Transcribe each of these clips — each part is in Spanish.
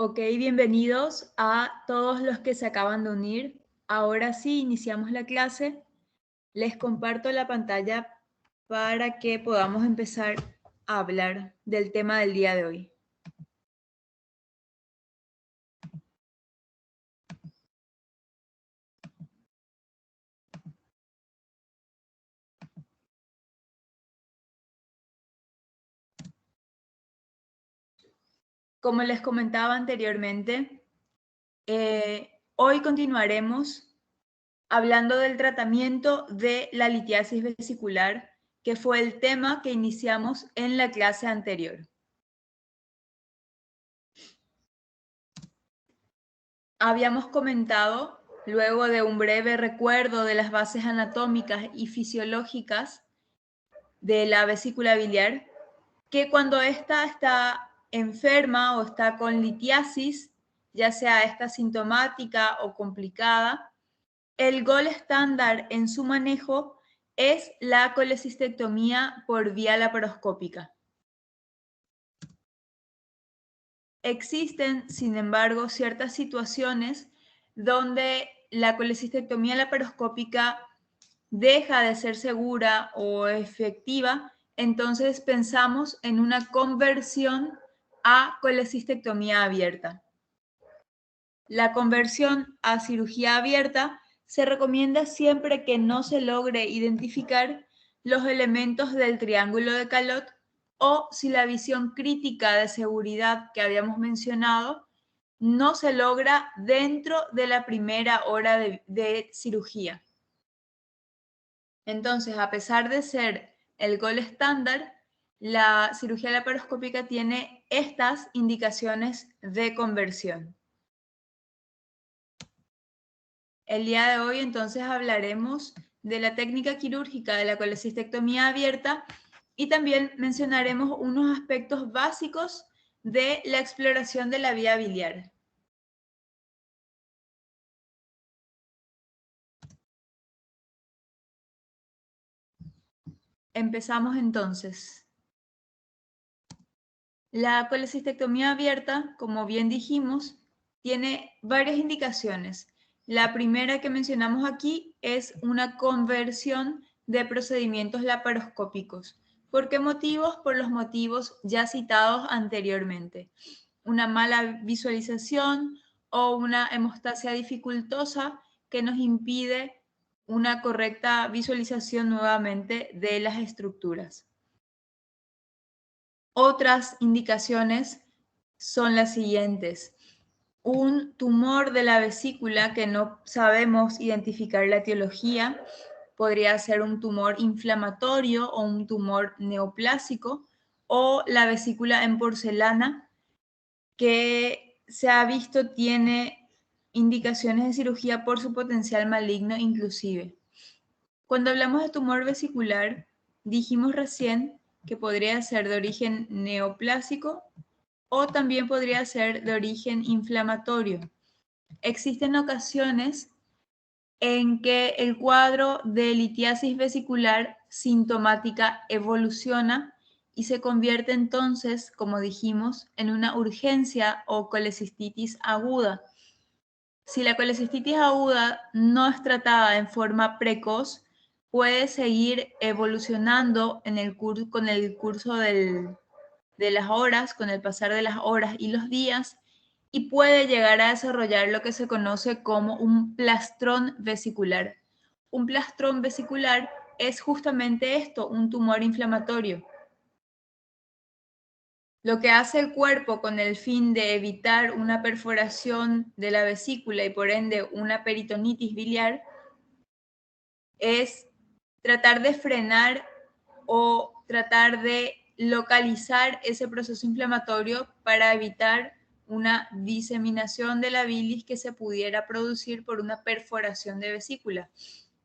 Ok, bienvenidos a todos los que se acaban de unir. Ahora sí, iniciamos la clase. Les comparto la pantalla para que podamos empezar a hablar del tema del día de hoy. Como les comentaba anteriormente, hoy continuaremos hablando del tratamiento de la litiasis vesicular, que fue el tema que iniciamos en la clase anterior. Habíamos comentado, luego de un breve recuerdo de las bases anatómicas y fisiológicas de la vesícula biliar, que cuando ésta está enferma o está con litiasis, ya sea esta sintomática o complicada, el gol estándar en su manejo es la colecistectomía por vía laparoscópica. Existen, sin embargo, ciertas situaciones donde la colecistectomía laparoscópica deja de ser segura o efectiva, entonces pensamos en una conversión a colecistectomía abierta. La conversión a cirugía abierta se recomienda siempre que no se logre identificar los elementos del triángulo de Calot o si la visión crítica de seguridad que habíamos mencionado no se logra dentro de la primera hora de cirugía. Entonces, a pesar de ser el gol estándar, la cirugía laparoscópica tiene estas indicaciones de conversión. El día de hoy entonces hablaremos de la técnica quirúrgica de la colecistectomía abierta y también mencionaremos unos aspectos básicos de la exploración de la vía biliar. Empezamos entonces. La colecistectomía abierta, como bien dijimos, tiene varias indicaciones. La primera que mencionamos aquí es una conversión de procedimientos laparoscópicos. ¿Por qué motivos? Por los motivos ya citados anteriormente. Una mala visualización o una hemostasia dificultosa que nos impide una correcta visualización nuevamente de las estructuras. Otras indicaciones son las siguientes. Un tumor de la vesícula que no sabemos identificar la etiología, podría ser un tumor inflamatorio o un tumor neoplásico, o la vesícula en porcelana, que se ha visto tiene indicaciones de cirugía por su potencial maligno inclusive. Cuando hablamos de tumor vesicular, dijimos recién que podría ser de origen neoplásico o también podría ser de origen inflamatorio. Existen ocasiones en que el cuadro de litiasis vesicular sintomática evoluciona y se convierte entonces, como dijimos, en una urgencia o colecistitis aguda. Si la colecistitis aguda no es tratada en forma precoz, puede seguir evolucionando con el curso de las horas, con el pasar de las horas y los días, y puede llegar a desarrollar lo que se conoce como un plastrón vesicular. Un plastrón vesicular es justamente esto, un tumor inflamatorio. Lo que hace el cuerpo con el fin de evitar una perforación de la vesícula y por ende una peritonitis biliar es tratar de frenar o tratar de localizar ese proceso inflamatorio para evitar una diseminación de la bilis que se pudiera producir por una perforación de vesícula.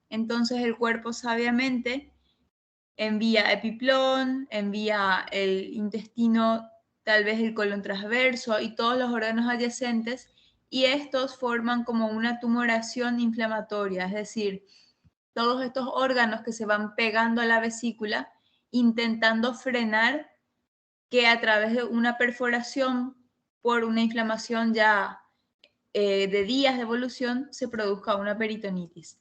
Entonces el cuerpo sabiamente envía epiplón, envía el intestino, tal vez el colon transverso y todos los órganos adyacentes, y estos forman como una tumoración inflamatoria, es decir, todos estos órganos que se van pegando a la vesícula, intentando frenar que a través de una perforación por una inflamación ya de días de evolución, se produzca una peritonitis.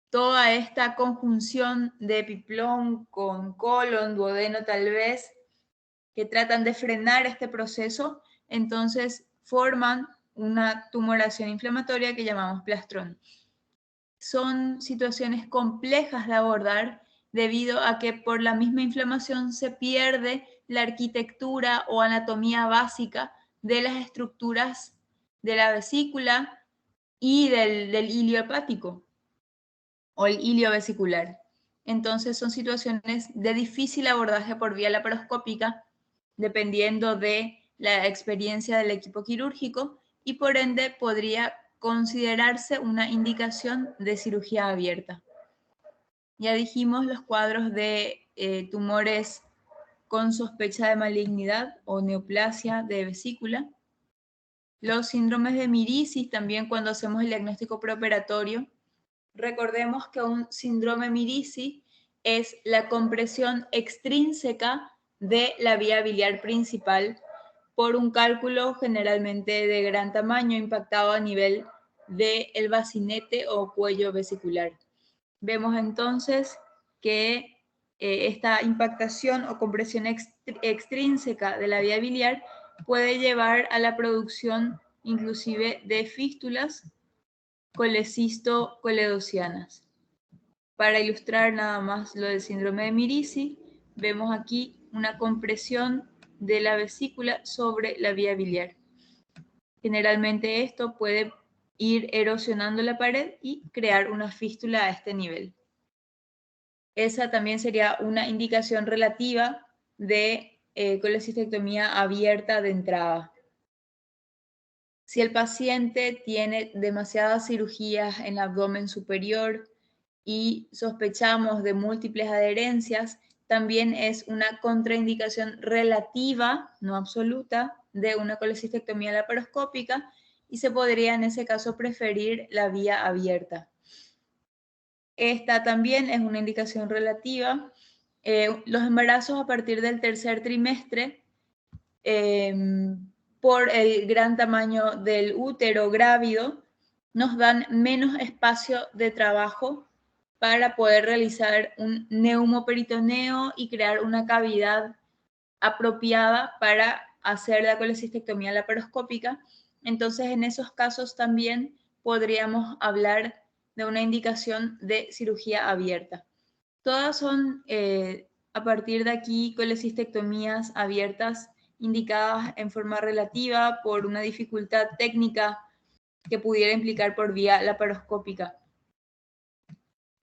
Toda esta conjunción de epiplón con colon, duodeno tal vez, que tratan de frenar este proceso, entonces forman una tumoración inflamatoria que llamamos plastrón. Son situaciones complejas de abordar debido a que por la misma inflamación se pierde la arquitectura o anatomía básica de las estructuras de la vesícula y del hilio hepático o el hilio vesicular. Entonces son situaciones de difícil abordaje por vía laparoscópica, dependiendo de la experiencia del equipo quirúrgico, y por ende podría considerarse una indicación de cirugía abierta. Ya dijimos los cuadros de tumores con sospecha de malignidad o neoplasia de vesícula. Los síndromes de mirisis también cuando hacemos el diagnóstico preoperatorio. Recordemos que un síndrome mirisis es la compresión extrínseca de la vía biliar principal por un cálculo generalmente de gran tamaño impactado a nivel del bacinete o cuello vesicular. Vemos entonces que esta impactación o compresión extrínseca de la vía biliar puede llevar a la producción inclusive de fístulas colecisto-coledocianas. Para ilustrar nada más lo del síndrome de Mirici, vemos aquí una compresión de la vesícula sobre la vía biliar. Generalmente esto puede ir erosionando la pared y crear una fístula a este nivel. Esa también sería una indicación relativa de colecistectomía abierta de entrada. Si el paciente tiene demasiadas cirugías en el abdomen superior y sospechamos de múltiples adherencias, también es una contraindicación relativa, no absoluta, de una colecistectomía laparoscópica y se podría en ese caso preferir la vía abierta. Esta también es una indicación relativa. Los embarazos a partir del tercer trimestre, por el gran tamaño del útero grávido, nos dan menos espacio de trabajo para poder realizar un neumoperitoneo y crear una cavidad apropiada para hacer la colecistectomía laparoscópica. Entonces, en esos casos también podríamos hablar de una indicación de cirugía abierta. Todas son, a partir de aquí, colecistectomías abiertas indicadas en forma relativa por una dificultad técnica que pudiera implicar por vía laparoscópica.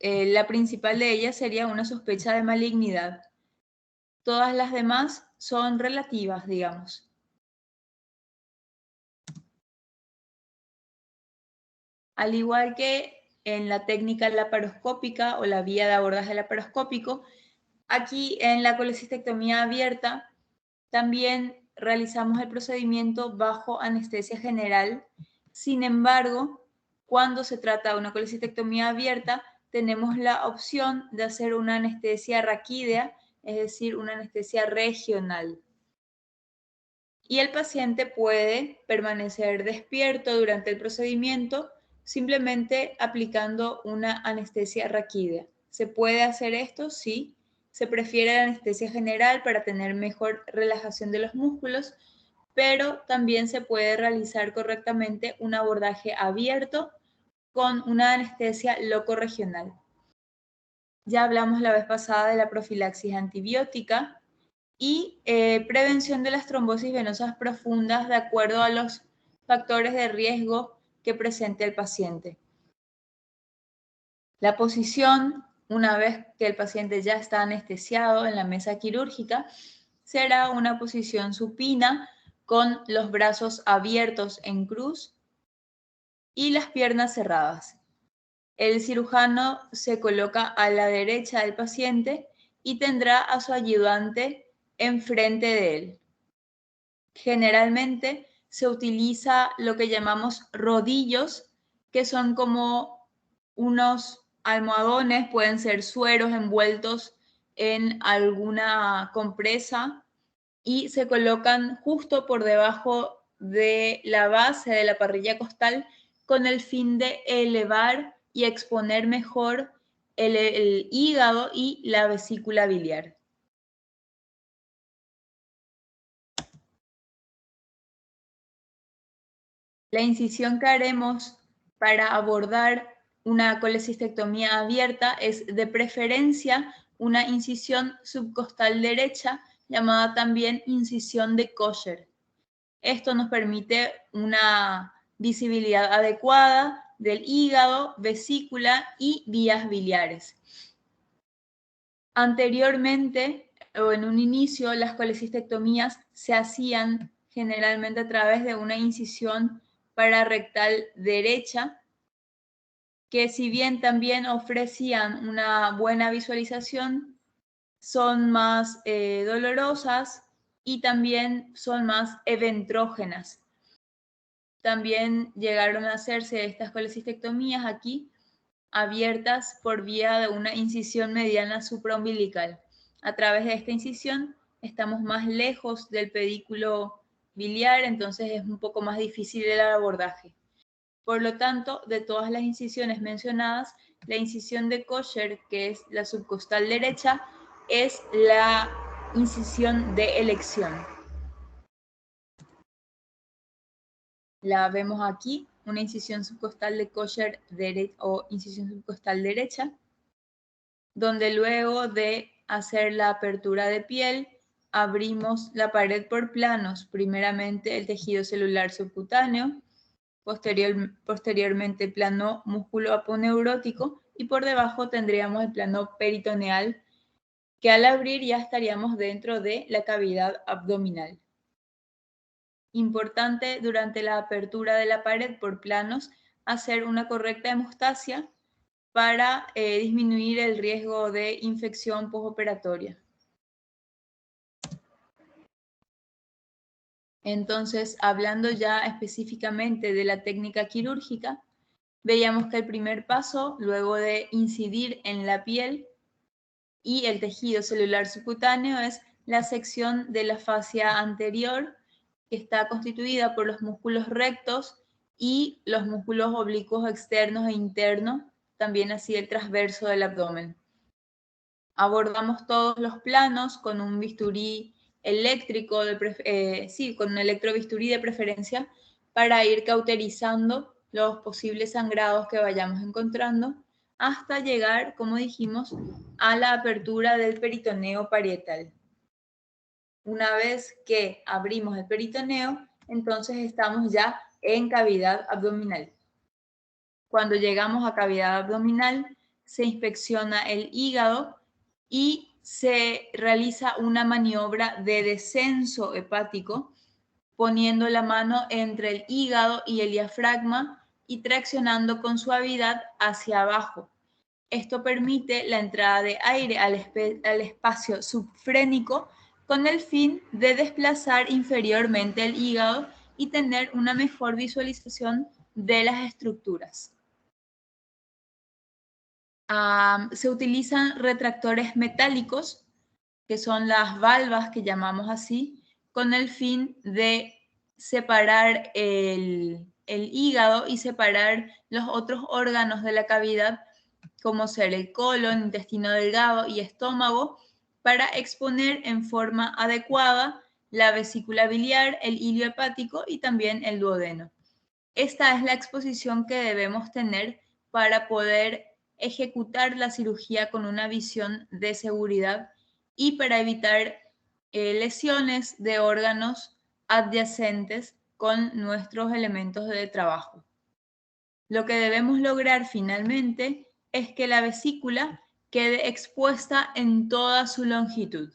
La principal de ellas sería una sospecha de malignidad. Todas las demás son relativas, digamos. Al igual que en la técnica laparoscópica o la vía de abordaje laparoscópico, aquí en la colecistectomía abierta también realizamos el procedimiento bajo anestesia general. Sin embargo, cuando se trata de una colecistectomía abierta, tenemos la opción de hacer una anestesia raquídea, es decir, una anestesia regional. Y el paciente puede permanecer despierto durante el procedimiento simplemente aplicando una anestesia raquídea. ¿Se puede hacer esto? Sí. Se prefiere la anestesia general para tener mejor relajación de los músculos, pero también se puede realizar correctamente un abordaje abierto con una anestesia locorregional. Ya hablamos la vez pasada de la profilaxis antibiótica y prevención de las trombosis venosas profundas de acuerdo a los factores de riesgo que presente el paciente. La posición, una vez que el paciente ya está anestesiado en la mesa quirúrgica, será una posición supina con los brazos abiertos en cruz y las piernas cerradas. El cirujano se coloca a la derecha del paciente y tendrá a su ayudante enfrente de él. Generalmente se utiliza lo que llamamos rodillos, que son como unos almohadones, pueden ser sueros envueltos en alguna compresa y se colocan justo por debajo de la base de la parrilla costal con el fin de elevar y exponer mejor el hígado y la vesícula biliar. La incisión que haremos para abordar una colecistectomía abierta es de preferencia una incisión subcostal derecha, llamada también incisión de Kocher. Esto nos permite una visibilidad adecuada del hígado, vesícula y vías biliares. Anteriormente, o en un inicio, las colecistectomías se hacían generalmente a través de una incisión pararectal derecha, que si bien también ofrecían una buena visualización, son más dolorosas y también son más eventrógenas. También llegaron a hacerse estas colecistectomías aquí abiertas por vía de una incisión mediana supraumbilical. A través de esta incisión estamos más lejos del pedículo biliar, entonces es un poco más difícil el abordaje. Por lo tanto, de todas las incisiones mencionadas, la incisión de Kocher, que es la subcostal derecha, es la incisión de elección. La vemos aquí, una incisión subcostal de Kocher o incisión subcostal derecha, donde luego de hacer la apertura de piel, abrimos la pared por planos, primeramente el tejido celular subcutáneo, posteriormente el plano músculo aponeurótico y por debajo tendríamos el plano peritoneal, que al abrir ya estaríamos dentro de la cavidad abdominal. Importante durante la apertura de la pared por planos hacer una correcta hemostasia para disminuir el riesgo de infección postoperatoria. Entonces, hablando ya específicamente de la técnica quirúrgica, veíamos que el primer paso, luego de incidir en la piel y el tejido celular subcutáneo, es la sección de la fascia anterior, que está constituida por los músculos rectos y los músculos oblicuos externos e internos, también así el transverso del abdomen. Abordamos todos los planos con un bisturí eléctrico, con un electrobisturí de preferencia, para ir cauterizando los posibles sangrados que vayamos encontrando, hasta llegar, como dijimos, a la apertura del peritoneo parietal. Una vez que abrimos el peritoneo, entonces estamos ya en cavidad abdominal. Cuando llegamos a cavidad abdominal, se inspecciona el hígado y se realiza una maniobra de descenso hepático, poniendo la mano entre el hígado y el diafragma y traccionando con suavidad hacia abajo. Esto permite la entrada de aire al espacio subfrénico con el fin de desplazar inferiormente el hígado y tener una mejor visualización de las estructuras. Se utilizan retractores metálicos, que son las valvas que llamamos así, con el fin de separar el hígado y separar los otros órganos de la cavidad, como ser el colon, intestino delgado y estómago, para exponer en forma adecuada la vesícula biliar, el hilio hepático y también el duodeno. Esta es la exposición que debemos tener para poder ejecutar la cirugía con una visión de seguridad y para evitar lesiones de órganos adyacentes con nuestros elementos de trabajo. Lo que debemos lograr finalmente es que la vesícula quede expuesta en toda su longitud.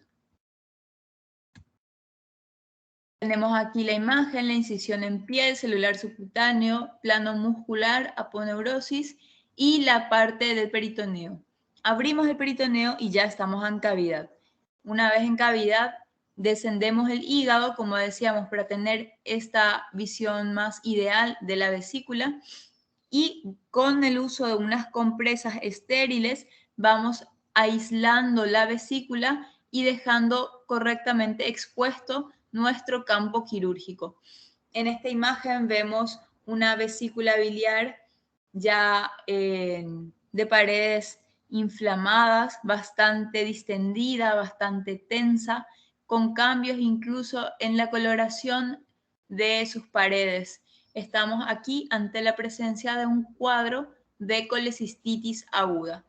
Tenemos aquí la imagen, la incisión en piel, celular subcutáneo, plano muscular, aponeurosis y la parte del peritoneo. Abrimos el peritoneo y ya estamos en cavidad. Una vez en cavidad, descendemos el hígado, como decíamos, para tener esta visión más ideal de la vesícula, y con el uso de unas compresas estériles vamos aislando la vesícula y dejando correctamente expuesto nuestro campo quirúrgico. En esta imagen vemos una vesícula biliar ya de paredes inflamadas, bastante distendida, bastante tensa, con cambios incluso en la coloración de sus paredes. Estamos aquí ante la presencia de un cuadro de colecistitis aguda.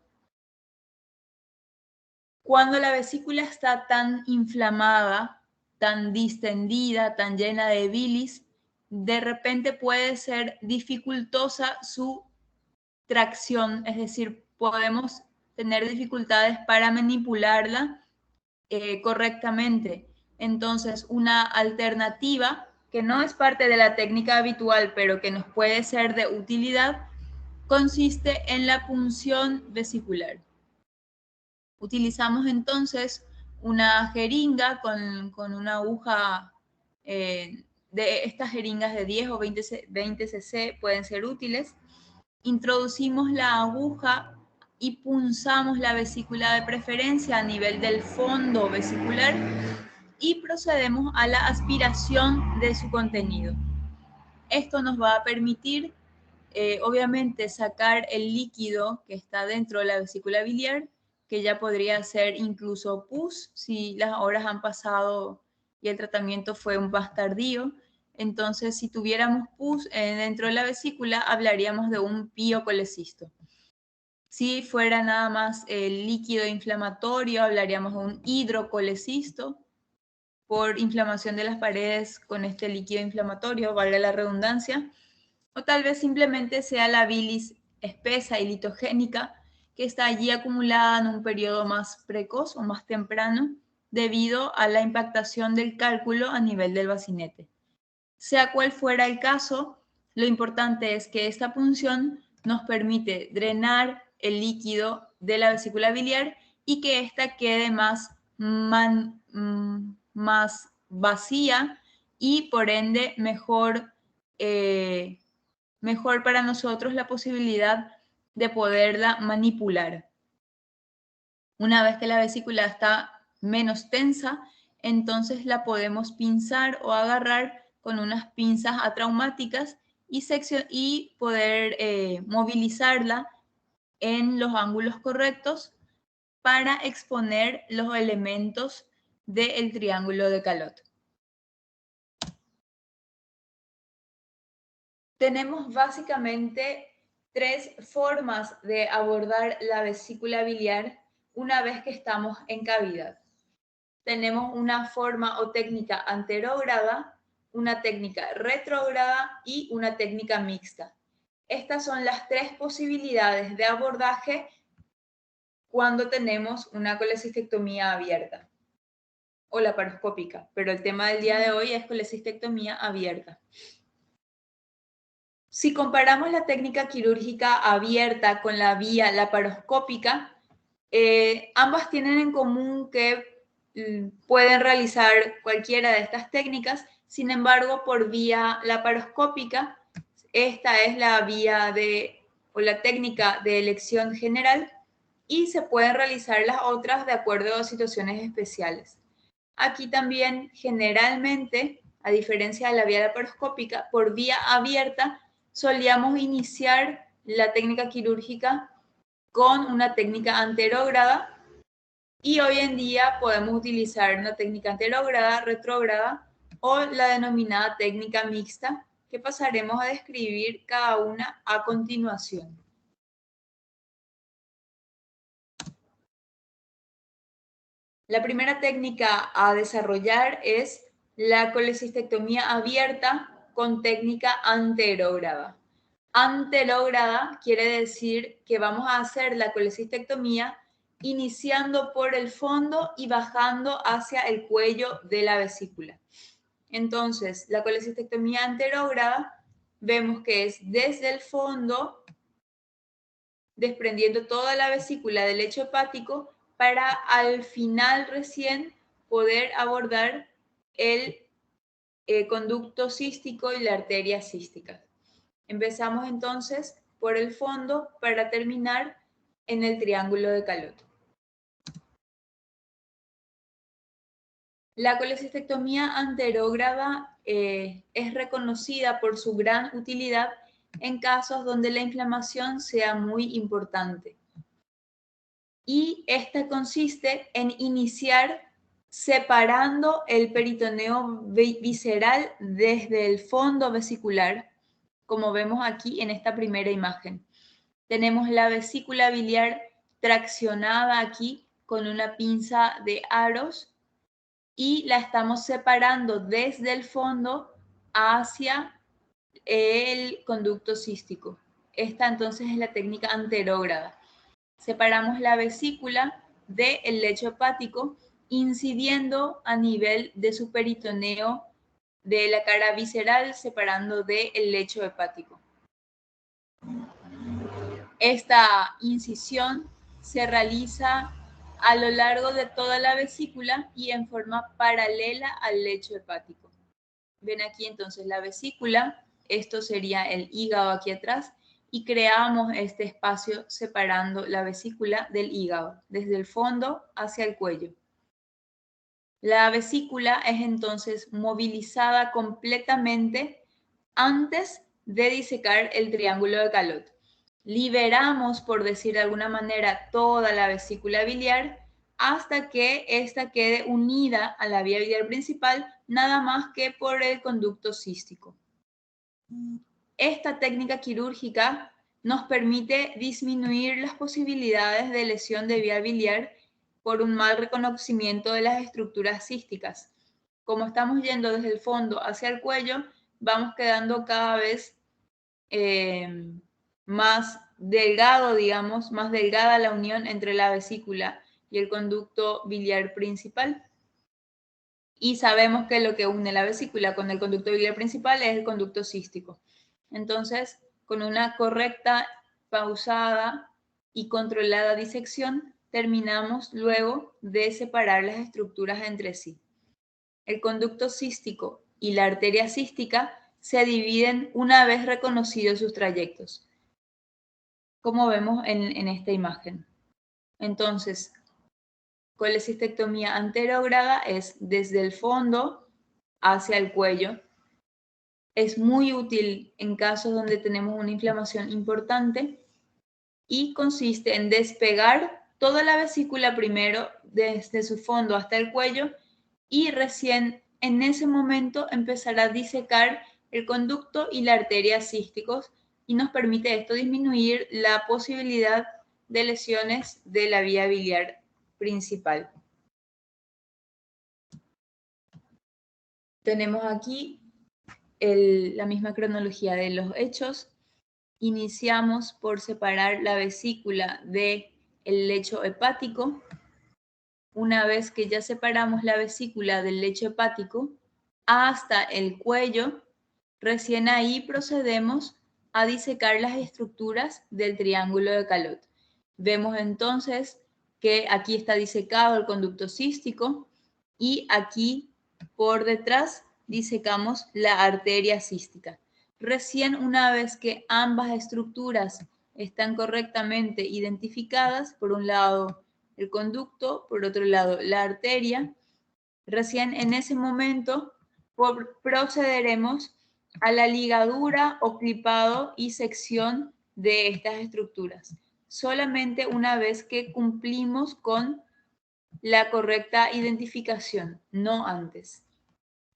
Cuando la vesícula está tan inflamada, tan distendida, tan llena de bilis, de repente puede ser dificultosa su tracción, es decir, podemos tener dificultades para manipularla correctamente. Entonces, una alternativa que no es parte de la técnica habitual, pero que nos puede ser de utilidad, consiste en la punción vesicular. Utilizamos entonces una jeringa con una aguja de estas jeringas de 10 o 20 cc pueden ser útiles. Introducimos la aguja y punzamos la vesícula de preferencia a nivel del fondo vesicular y procedemos a la aspiración de su contenido. Esto nos va a permitir, obviamente, sacar el líquido que está dentro de la vesícula biliar, que ya podría ser incluso pus si las horas han pasado y el tratamiento fue más tardío. Entonces, si tuviéramos pus dentro de la vesícula, hablaríamos de un piocolecisto. Si fuera nada más el líquido inflamatorio, hablaríamos de un hidrocolecisto por inflamación de las paredes con este líquido inflamatorio, valga la redundancia, o tal vez simplemente sea la bilis espesa y litogénica que está allí acumulada en un periodo más precoz o más temprano debido a la impactación del cálculo a nivel del bacinete. Sea cual fuera el caso, lo importante es que esta punción nos permite drenar el líquido de la vesícula biliar y que ésta quede más vacía y por ende mejor para nosotros la posibilidad de poderla manipular. Una vez que la vesícula está menos tensa, entonces la podemos pinzar o agarrar con unas pinzas atraumáticas y poder movilizarla en los ángulos correctos para exponer los elementos del triángulo de Calot. Tenemos básicamente tres formas de abordar la vesícula biliar una vez que estamos en cavidad. Tenemos una forma o técnica anterógrada, una técnica retrógrada y una técnica mixta. Estas son las tres posibilidades de abordaje cuando tenemos una colecistectomía abierta o laparoscópica, pero el tema del día de hoy es colecistectomía abierta. Si comparamos la técnica quirúrgica abierta con la vía laparoscópica, ambas tienen en común que pueden realizar cualquiera de estas técnicas. Sin embargo, por vía laparoscópica, esta es la vía o la técnica de elección general y se pueden realizar las otras de acuerdo a situaciones especiales. Aquí también, generalmente, a diferencia de la vía laparoscópica, por vía abierta, solíamos iniciar la técnica quirúrgica con una técnica anterógrada y hoy en día podemos utilizar una técnica anterógrada, retrógrada o la denominada técnica mixta, que pasaremos a describir cada una a continuación. La primera técnica a desarrollar es la colecistectomía abierta con técnica anterógrada. Anterógrada quiere decir que vamos a hacer la colecistectomía iniciando por el fondo y bajando hacia el cuello de la vesícula. Entonces, la colecistectomía anterógrada vemos que es desde el fondo, desprendiendo toda la vesícula del lecho hepático para al final recién poder abordar el conducto cístico y la arteria cística. Empezamos entonces por el fondo para terminar en el triángulo de Calot. La colecistectomía anterógrada es reconocida por su gran utilidad en casos donde la inflamación sea muy importante. Y esta consiste en iniciar separando el peritoneo visceral desde el fondo vesicular, como vemos aquí en esta primera imagen. Tenemos la vesícula biliar traccionada aquí con una pinza de aros y la estamos separando desde el fondo hacia el conducto cístico. Esta entonces es la técnica anterógrada. Separamos la vesícula del lecho hepático incidiendo a nivel de su peritoneo de la cara visceral, separando del lecho hepático. Esta incisión se realiza a lo largo de toda la vesícula y en forma paralela al lecho hepático. Ven aquí entonces la vesícula, esto sería el hígado aquí atrás, y creamos este espacio separando la vesícula del hígado, desde el fondo hacia el cuello. La vesícula es entonces movilizada completamente antes de disecar el triángulo de Calot. Liberamos, por decir de alguna manera, toda la vesícula biliar hasta que ésta quede unida a la vía biliar principal, nada más que por el conducto cístico. Esta técnica quirúrgica nos permite disminuir las posibilidades de lesión de vía biliar por un mal reconocimiento de las estructuras císticas. Como estamos yendo desde el fondo hacia el cuello, vamos quedando cada vez más delgado, digamos, más delgada la unión entre la vesícula y el conducto biliar principal. Y sabemos que lo que une la vesícula con el conducto biliar principal es el conducto cístico. Entonces, con una correcta, pausada y controlada disección, terminamos luego de separar las estructuras entre sí. El conducto cístico y la arteria cística se dividen una vez reconocidos sus trayectos, como vemos en esta imagen. Entonces, colecistectomía anterógrada es desde el fondo hacia el cuello. Es muy útil en casos donde tenemos una inflamación importante y consiste en despegar toda la vesícula primero desde su fondo hasta el cuello y recién en ese momento empezar a disecar el conducto y la arteria císticos y nos permite esto disminuir la posibilidad de lesiones de la vía biliar principal. Tenemos aquí la misma cronología de los hechos. Iniciamos por separar la vesícula del lecho hepático. Una vez que ya separamos la vesícula del lecho hepático hasta el cuello, recién ahí procedemos a disecar las estructuras del triángulo de Calot. Vemos entonces que aquí está disecado el conducto cístico y aquí por detrás disecamos la arteria cística. Recién una vez que ambas estructuras están correctamente identificadas, por un lado el conducto, por otro lado la arteria, recién en ese momento procederemos a la ligadura o clipado y sección de estas estructuras. Solamente una vez que cumplimos con la correcta identificación, no antes.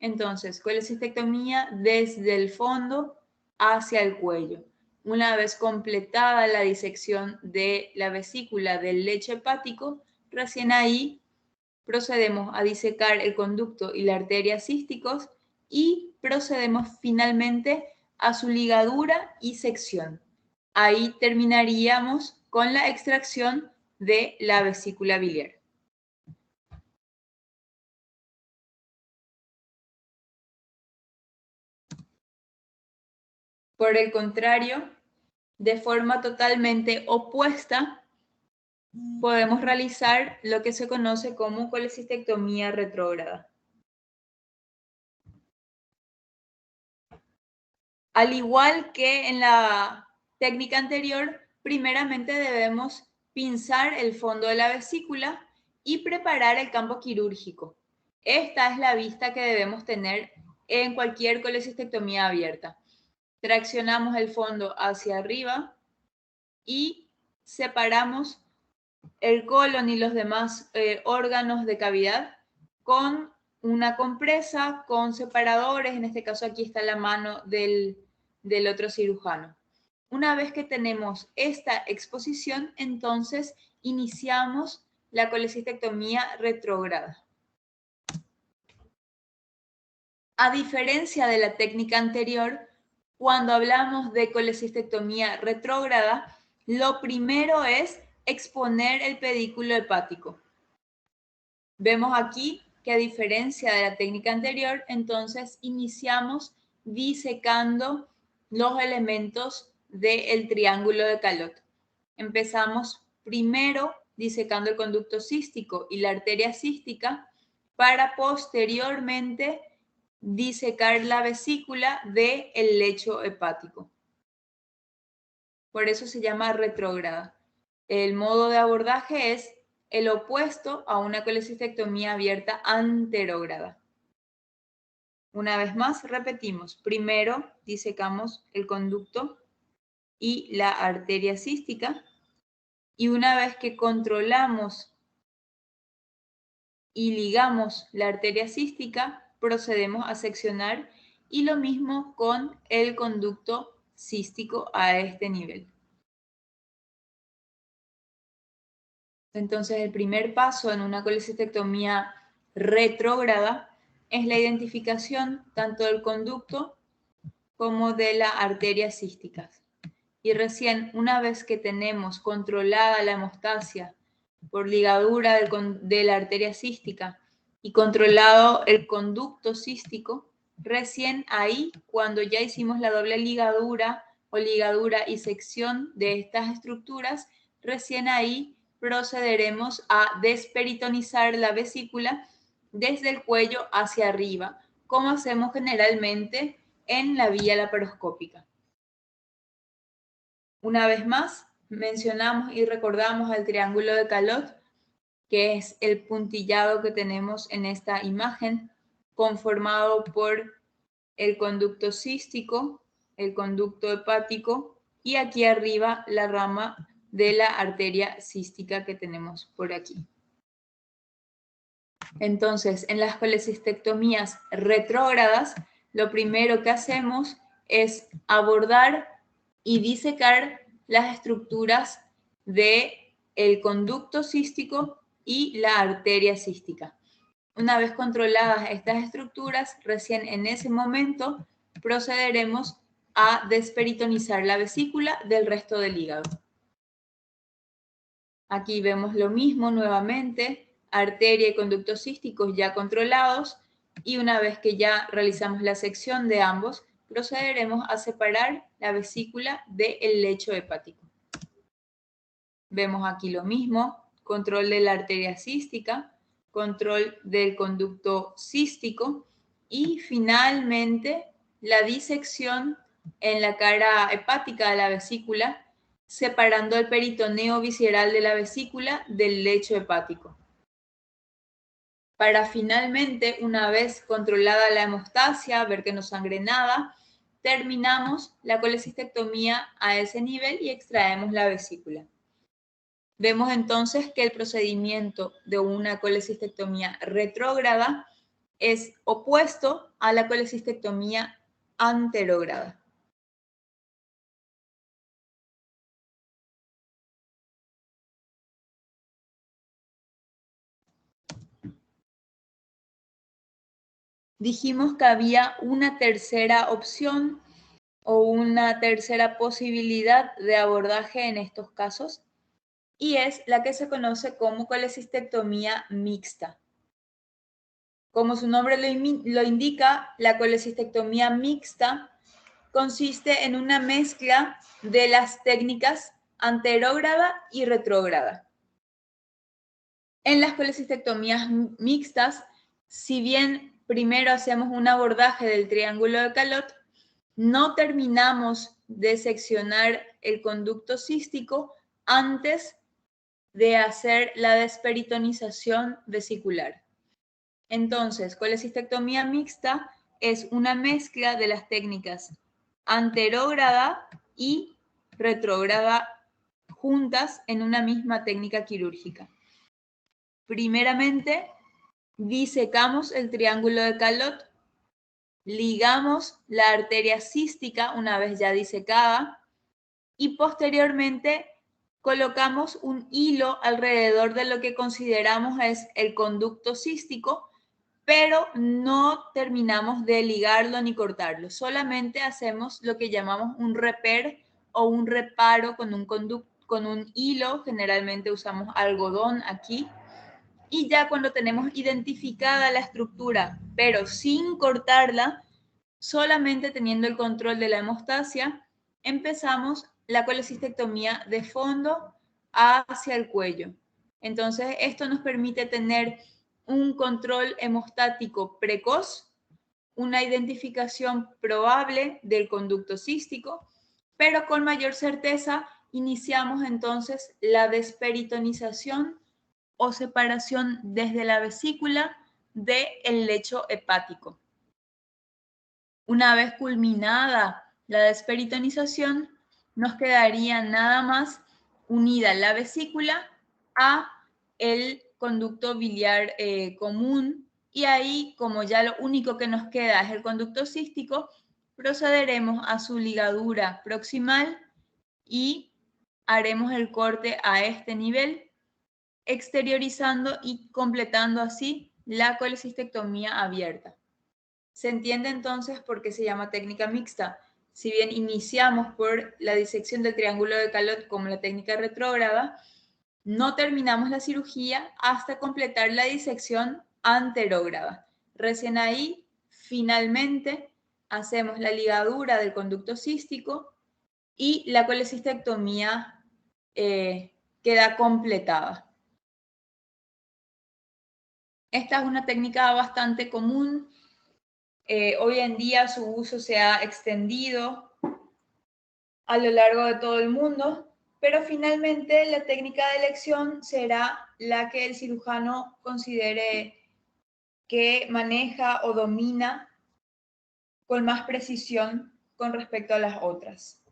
Entonces, colecistectomía desde el fondo hacia el cuello. Una vez completada la disección de la vesícula del lecho hepático, recién ahí procedemos a disecar el conducto y la arteria císticos y procedemos finalmente a su ligadura y sección. Ahí terminaríamos con la extracción de la vesícula biliar. Por el contrario, de forma totalmente opuesta, podemos realizar lo que se conoce como colecistectomía retrógrada. Al igual que en la técnica anterior, primeramente debemos pinzar el fondo de la vesícula y preparar el campo quirúrgico. Esta es la vista que debemos tener en cualquier colecistectomía abierta. Traccionamos el fondo hacia arriba y separamos el colon y los demás órganos de cavidad con una compresa, con separadores. En este caso aquí está la mano del otro cirujano. Una vez que tenemos esta exposición, entonces iniciamos la colecistectomía retrógrada. A diferencia de la técnica anterior, cuando hablamos de colecistectomía retrógrada, lo primero es exponer el pedículo hepático. Vemos aquí que a diferencia de la técnica anterior, entonces iniciamos disecando los elementos del triángulo de Calot. Empezamos primero disecando el conducto cístico y la arteria cística para posteriormente disecar la vesícula del lecho hepático. Por eso se llama retrógrada. El modo de abordaje es el opuesto a una colecistectomía abierta anterógrada. Una vez más, repetimos. Primero disecamos el conducto y la arteria cística. Y una vez que controlamos y ligamos la arteria cística, procedemos a seccionar y lo mismo con el conducto cístico a este nivel. Entonces, el primer paso en una colecistectomía retrógrada es la identificación tanto del conducto como de la arteria cística. Y recién, una vez que tenemos controlada la hemostasia por ligadura de la arteria cística y controlado el conducto cístico, recién ahí, cuando ya hicimos la doble ligadura o ligadura y sección de estas estructuras, recién ahí procederemos a desperitonizar la vesícula desde el cuello hacia arriba, como hacemos generalmente en la vía laparoscópica. Una vez más, mencionamos y recordamos al triángulo de Calot, que es el puntillado que tenemos en esta imagen, conformado por el conducto cístico, el conducto hepático y aquí arriba la rama de la arteria cística que tenemos por aquí. Entonces, en las colecistectomías retrógradas, lo primero que hacemos es abordar y disecar las estructuras del conducto cístico y la arteria cística. Una vez controladas estas estructuras, recién en ese momento procederemos a desperitonizar la vesícula del resto del hígado. Aquí vemos lo mismo nuevamente, arteria y conductos císticos ya controlados, y una vez que ya realizamos la sección de ambos, procederemos a separar la vesícula del lecho hepático. Vemos aquí lo mismo, control de la arteria cística, control del conducto cístico y finalmente la disección en la cara hepática de la vesícula, separando el peritoneo visceral de la vesícula del lecho hepático. Para finalmente, una vez controlada la hemostasia, ver que no sangre nada, terminamos la colecistectomía a ese nivel y extraemos la vesícula. Vemos entonces que el procedimiento de una colecistectomía retrógrada es opuesto a la colecistectomía anterógrada. Dijimos que había una tercera opción o una tercera posibilidad de abordaje en estos casos, y es la que se conoce como colecistectomía mixta. Como su nombre lo indica, la colecistectomía mixta consiste en una mezcla de las técnicas anterógrada y retrógrada. En las colecistectomías mixtas, si bien primero hacemos un abordaje del triángulo de Calot, no terminamos de seccionar el conducto cístico antes de hacer la desperitonización vesicular. Entonces, colecistectomía mixta es una mezcla de las técnicas anterógrada y retrógrada juntas en una misma técnica quirúrgica. Primeramente, disecamos el triángulo de Calot, ligamos la arteria cística una vez ya disecada y posteriormente colocamos un hilo alrededor de lo que consideramos es el conducto cístico, pero no terminamos de ligarlo ni cortarlo, solamente hacemos lo que llamamos un reper o un reparo con un hilo, generalmente usamos algodón aquí, y ya cuando tenemos identificada la estructura, pero sin cortarla, solamente teniendo el control de la hemostasia, empezamos la colecistectomía de fondo hacia el cuello. Entonces, esto nos permite tener un control hemostático precoz, una identificación probable del conducto cístico, pero con mayor certeza iniciamos entonces la desperitonización o separación desde la vesícula del lecho hepático. Una vez culminada la desperitonización, nos quedaría nada más unida la vesícula a el conducto biliar común, y ahí, como ya lo único que nos queda es el conducto cístico, procederemos a su ligadura proximal y haremos el corte a este nivel, exteriorizando y completando así la colecistectomía abierta. Se entiende entonces por qué se llama técnica mixta. Si bien iniciamos por la disección del triángulo de Calot como la técnica retrógrada, no terminamos la cirugía hasta completar la disección anterógrada. Recién ahí, finalmente, hacemos la ligadura del conducto cístico y la colecistectomía queda completada. Esta es una técnica bastante común. Hoy en día su uso se ha extendido a lo largo de todo el mundo, pero finalmente la técnica de elección será la que el cirujano considere que maneja o domina con más precisión con respecto a las otras.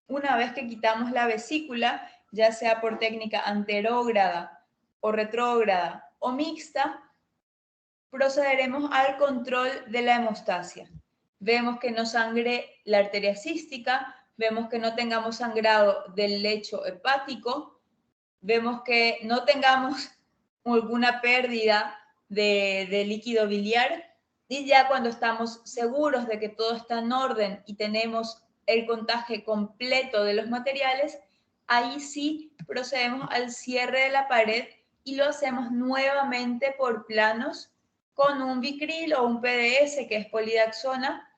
Una vez que quitamos la vesícula, ya sea por técnica anterógrada o retrógrada o mixta, procederemos al control de la hemostasia. Vemos que no sangre la arteria cística, vemos que no tengamos sangrado del lecho hepático, vemos que no tengamos alguna pérdida de líquido biliar, y ya cuando estamos seguros de que todo está en orden y tenemos el contaje completo de los materiales, ahí sí procedemos al cierre de la pared y lo hacemos nuevamente por planos con un Vicryl o un PDS, que es polidaxona,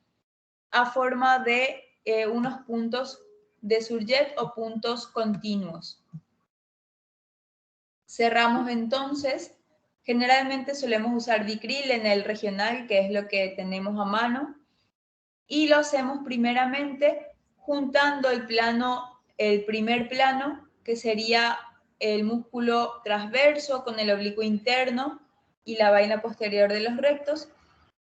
a forma de unos puntos de Surget o puntos continuos. Cerramos entonces. Generalmente solemos usar Vicryl en el regional, que es lo que tenemos a mano, y lo hacemos primeramente juntando el primer plano, que sería el músculo transverso con el oblicuo interno y la vaina posterior de los rectos,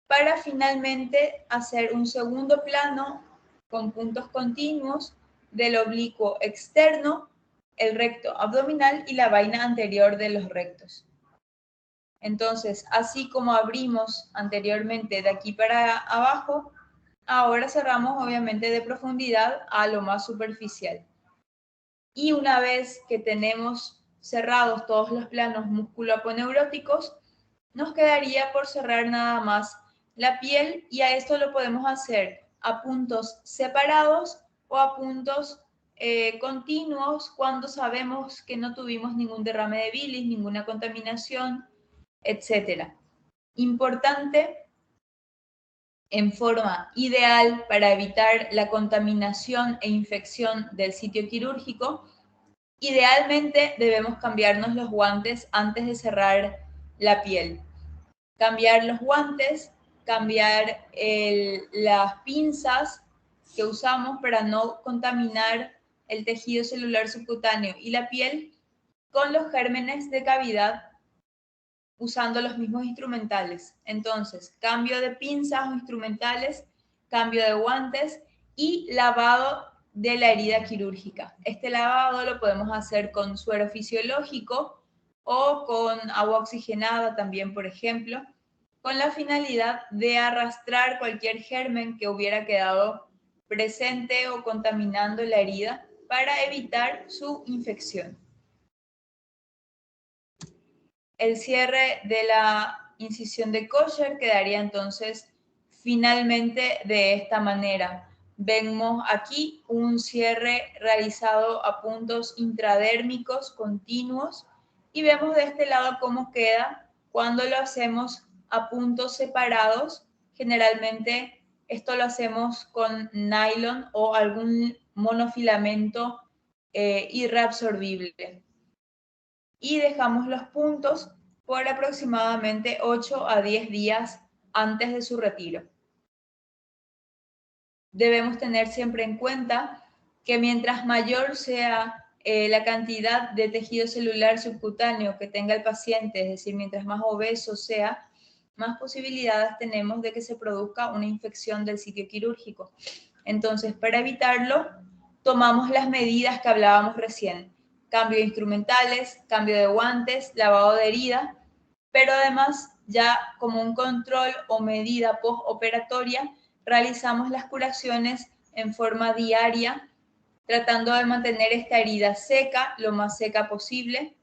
para finalmente hacer un segundo plano con puntos continuos del oblicuo externo, el recto abdominal y la vaina anterior de los rectos. Entonces, así como abrimos anteriormente de aquí para abajo, ahora cerramos obviamente de profundidad a lo más superficial. Y una vez que tenemos cerrados todos los planos musculoaponeuróticos, nos quedaría por cerrar nada más la piel, y a esto lo podemos hacer a puntos separados o a puntos continuos cuando sabemos que no tuvimos ningún derrame de bilis, ninguna contaminación, etc. Importante, en forma ideal para evitar la contaminación e infección del sitio quirúrgico, idealmente debemos cambiarnos los guantes antes de cerrar la piel. Cambiar los guantes, cambiar las pinzas que usamos para no contaminar el tejido celular subcutáneo y la piel con los gérmenes de cavidad usando los mismos instrumentales. Entonces, cambio de pinzas o instrumentales, cambio de guantes y lavado de la herida quirúrgica. Este lavado lo podemos hacer con suero fisiológico o con agua oxigenada también, por ejemplo, con la finalidad de arrastrar cualquier germen que hubiera quedado presente o contaminando la herida para evitar su infección. El cierre de la incisión de Kocher quedaría entonces finalmente de esta manera. Vemos aquí un cierre realizado a puntos intradérmicos continuos y vemos de este lado cómo queda cuando lo hacemos a puntos separados. Generalmente esto lo hacemos con nylon o algún monofilamento irreabsorbible. Y dejamos los puntos por aproximadamente 8 a 10 días antes de su retiro. Debemos tener siempre en cuenta que mientras mayor sea la cantidad de tejido celular subcutáneo que tenga el paciente, es decir, mientras más obeso sea, más posibilidades tenemos de que se produzca una infección del sitio quirúrgico. Entonces, para evitarlo, tomamos las medidas que hablábamos recién. Cambio de instrumentales, cambio de guantes, lavado de herida, pero además ya como un control o medida postoperatoria, realizamos las curaciones en forma diaria, tratando de mantener esta herida seca, lo más seca posible,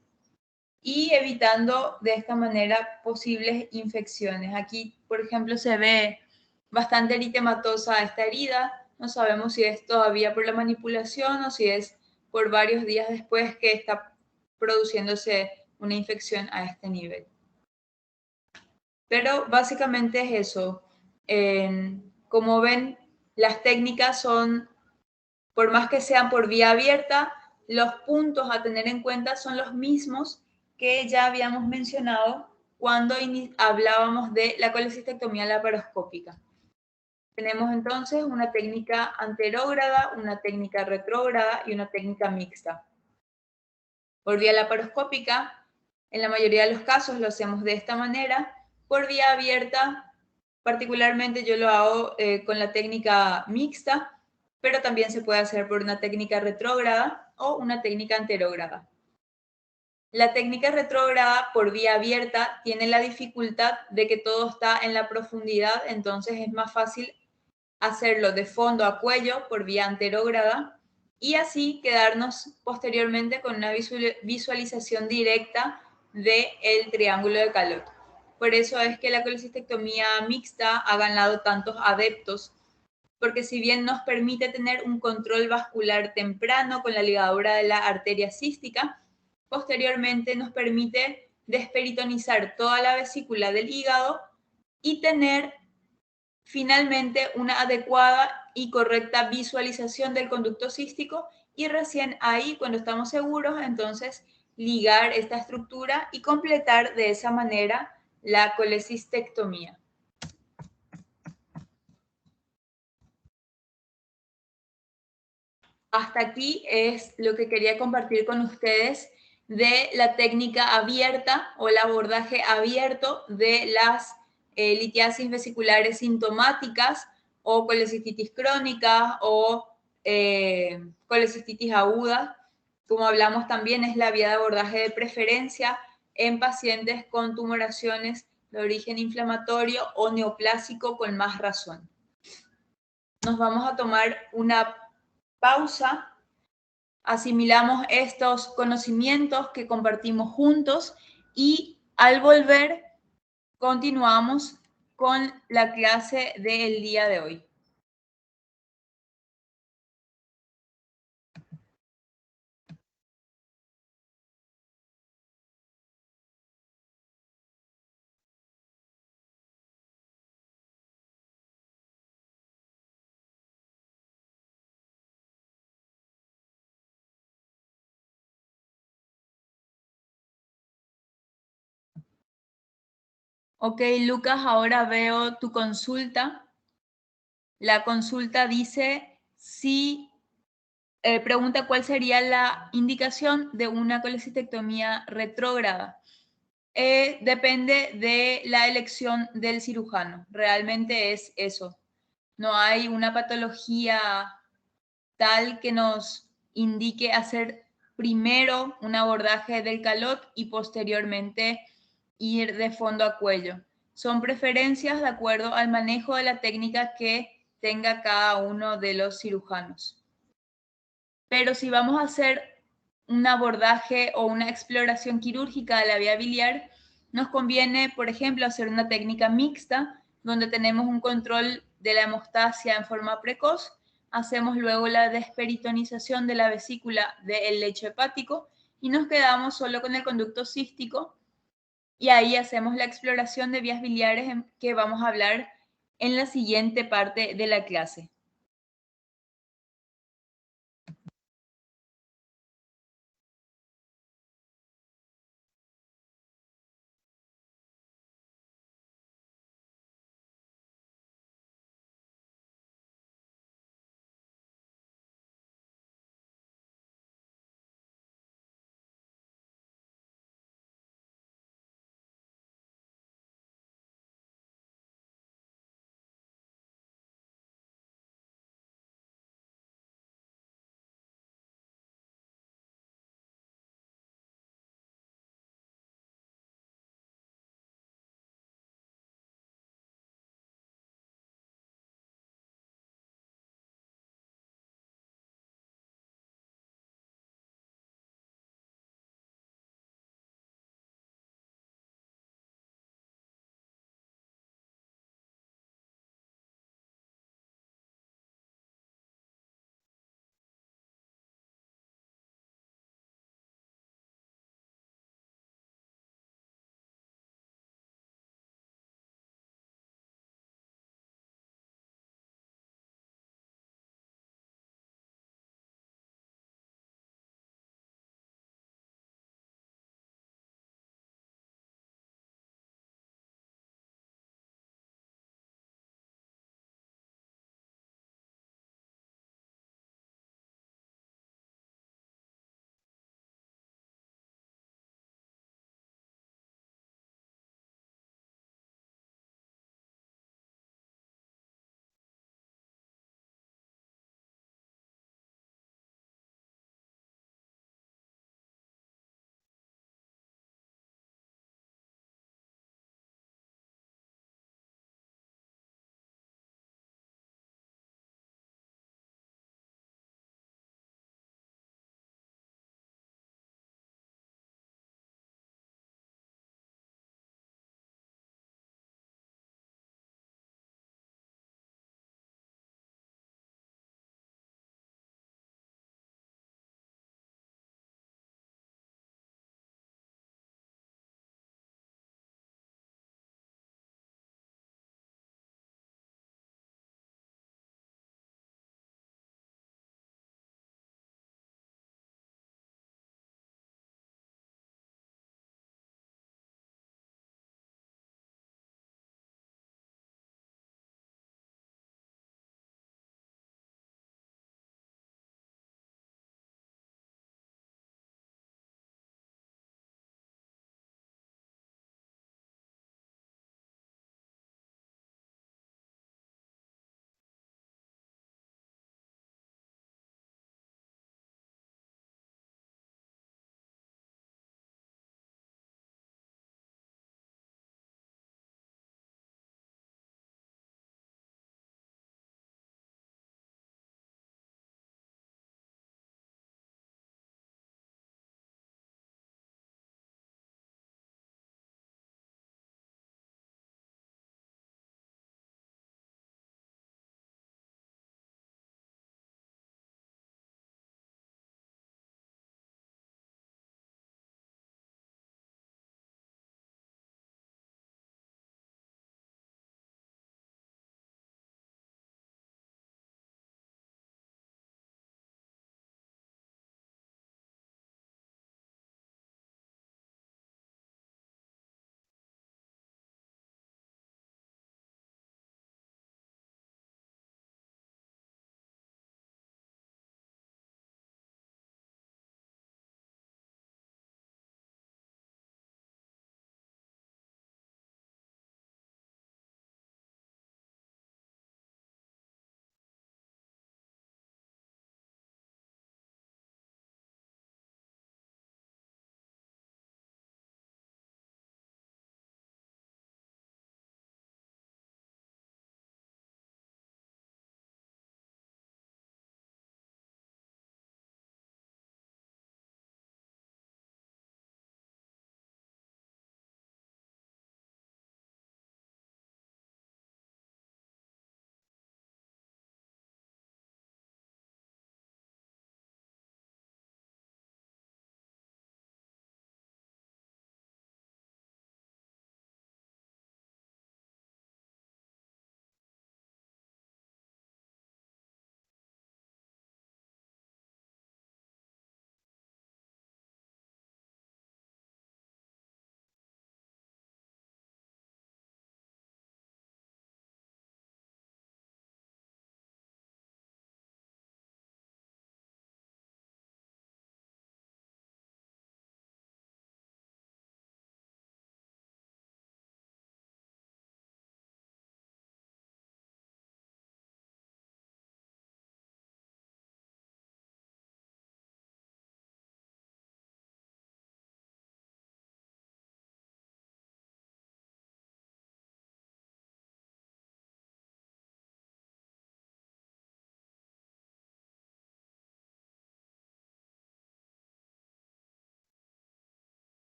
y evitando de esta manera posibles infecciones. Aquí, por ejemplo, se ve bastante eritematosa esta herida. No sabemos si es todavía por la manipulación o si es por varios días después que está produciéndose una infección a este nivel. Pero básicamente es eso. Como ven, las técnicas son, por más que sean por vía abierta, los puntos a tener en cuenta son los mismos que ya habíamos mencionado cuando hablábamos de la colecistectomía laparoscópica. Tenemos entonces una técnica anterógrada, una técnica retrógrada y una técnica mixta. Por vía laparoscópica, en la mayoría de los casos lo hacemos de esta manera. Por vía abierta, particularmente yo lo hago con la técnica mixta, pero también se puede hacer por una técnica retrógrada o una técnica anterógrada. La técnica retrógrada por vía abierta tiene la dificultad de que todo está en la profundidad, entonces es más fácil hacerlo de fondo a cuello por vía anterógrada y así quedarnos posteriormente con una visualización directa del triángulo de Calot. Por eso es que la colecistectomía mixta ha ganado tantos adeptos, porque si bien nos permite tener un control vascular temprano con la ligadura de la arteria cística, posteriormente nos permite desperitonizar toda la vesícula del hígado y tener finalmente una adecuada y correcta visualización del conducto cístico y recién ahí, cuando estamos seguros, entonces ligar esta estructura y completar de esa manera la colecistectomía. Hasta aquí es lo que quería compartir con ustedes de la técnica abierta o el abordaje abierto de las litiasis vesiculares sintomáticas o colecistitis crónica o colecistitis aguda. Como hablamos también, es la vía de abordaje de preferencia en pacientes con tumoraciones de origen inflamatorio o neoplásico con más razón. Nos vamos a tomar una pausa, asimilamos estos conocimientos que compartimos juntos y al volver continuamos con la clase del día de hoy. Ok, Lucas, ahora veo tu consulta. La consulta dice si pregunta cuál sería la indicación de una colecistectomía retrógrada. Depende de la elección del cirujano. Realmente es eso. No hay una patología tal que nos indique hacer primero un abordaje del calot y posteriormente ir de fondo a cuello. Son preferencias de acuerdo al manejo de la técnica que tenga cada uno de los cirujanos. Pero si vamos a hacer un abordaje o una exploración quirúrgica de la vía biliar, nos conviene, por ejemplo, hacer una técnica mixta, donde tenemos un control de la hemostasia en forma precoz, hacemos luego la desperitonización de la vesícula del lecho hepático y nos quedamos solo con el conducto cístico, y ahí hacemos la exploración de vías biliares que vamos a hablar en la siguiente parte de la clase.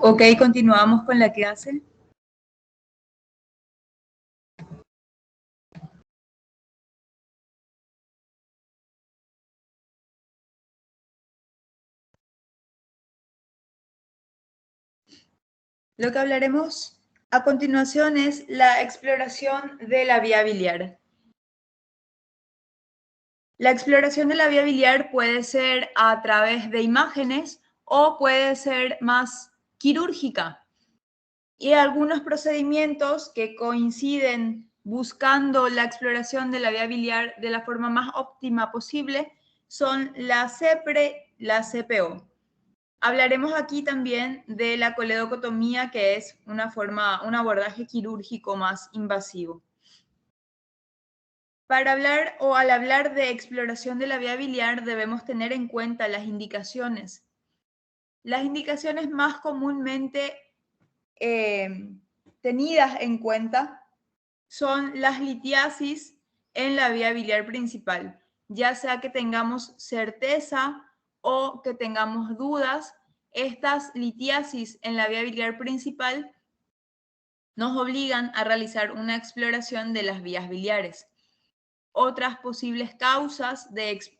Ok, continuamos con la clase. Lo que hablaremos a continuación es la exploración de la vía biliar. La exploración de la vía biliar puede ser a través de imágenes o puede ser más quirúrgica. Y algunos procedimientos que coinciden buscando la exploración de la vía biliar de la forma más óptima posible son la CEPRE, la CPO. Hablaremos aquí también de la coledocotomía, que es un abordaje quirúrgico más invasivo. Para hablar o al hablar de exploración de la vía biliar debemos tener en cuenta las indicaciones. Las indicaciones más comúnmente tenidas en cuenta son las litiasis en la vía biliar principal, ya sea que tengamos certeza o que tengamos dudas. Estas litiasis en la vía biliar principal nos obligan a realizar una exploración de las vías biliares. Otras posibles causas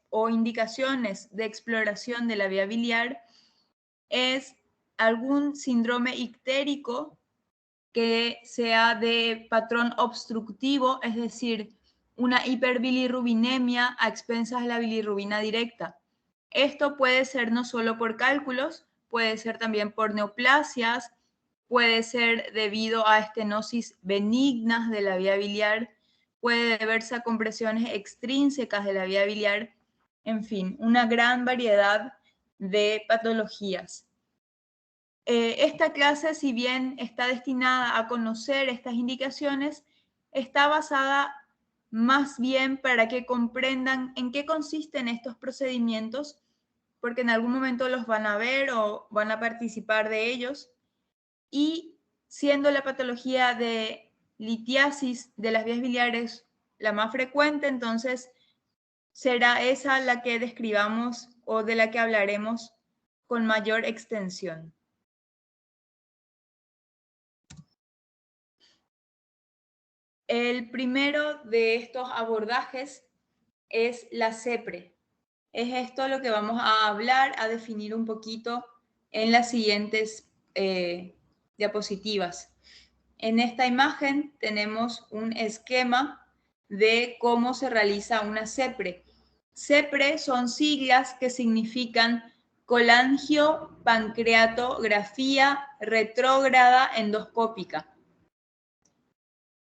o indicaciones de exploración de la vía biliar es algún síndrome ictérico que sea de patrón obstructivo, es decir, una hiperbilirrubinemia a expensas de la bilirrubina directa. Esto puede ser no solo por cálculos, puede ser también por neoplasias, puede ser debido a estenosis benignas de la vía biliar, puede deberse a compresiones extrínsecas de la vía biliar, en fin, una gran variedad de patologías. Esta clase, si bien está destinada a conocer estas indicaciones, está basada más bien para que comprendan en qué consisten estos procedimientos, porque en algún momento los van a ver o van a participar de ellos, y siendo la patología de litiasis de las vías biliares la más frecuente, entonces será esa la que describamos o de la que hablaremos con mayor extensión. El primero de estos abordajes es la CEPRE. Es esto lo que vamos a hablar, a definir un poquito en las siguientes diapositivas. En esta imagen tenemos un esquema de cómo se realiza una CEPRE. CEPRE son siglas que significan colangiopancreatografía retrógrada endoscópica.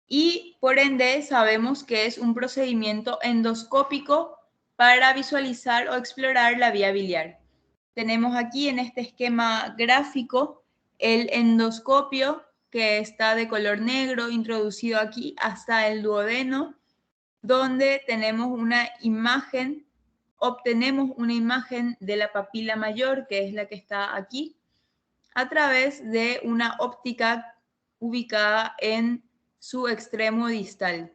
Y por ende sabemos que es un procedimiento endoscópico para visualizar o explorar la vía biliar. Tenemos aquí en este esquema gráfico el endoscopio que está de color negro introducido aquí hasta el duodeno, donde tenemos una imagen, obtenemos una imagen de la papila mayor, que es la que está aquí, a través de una óptica ubicada en su extremo distal.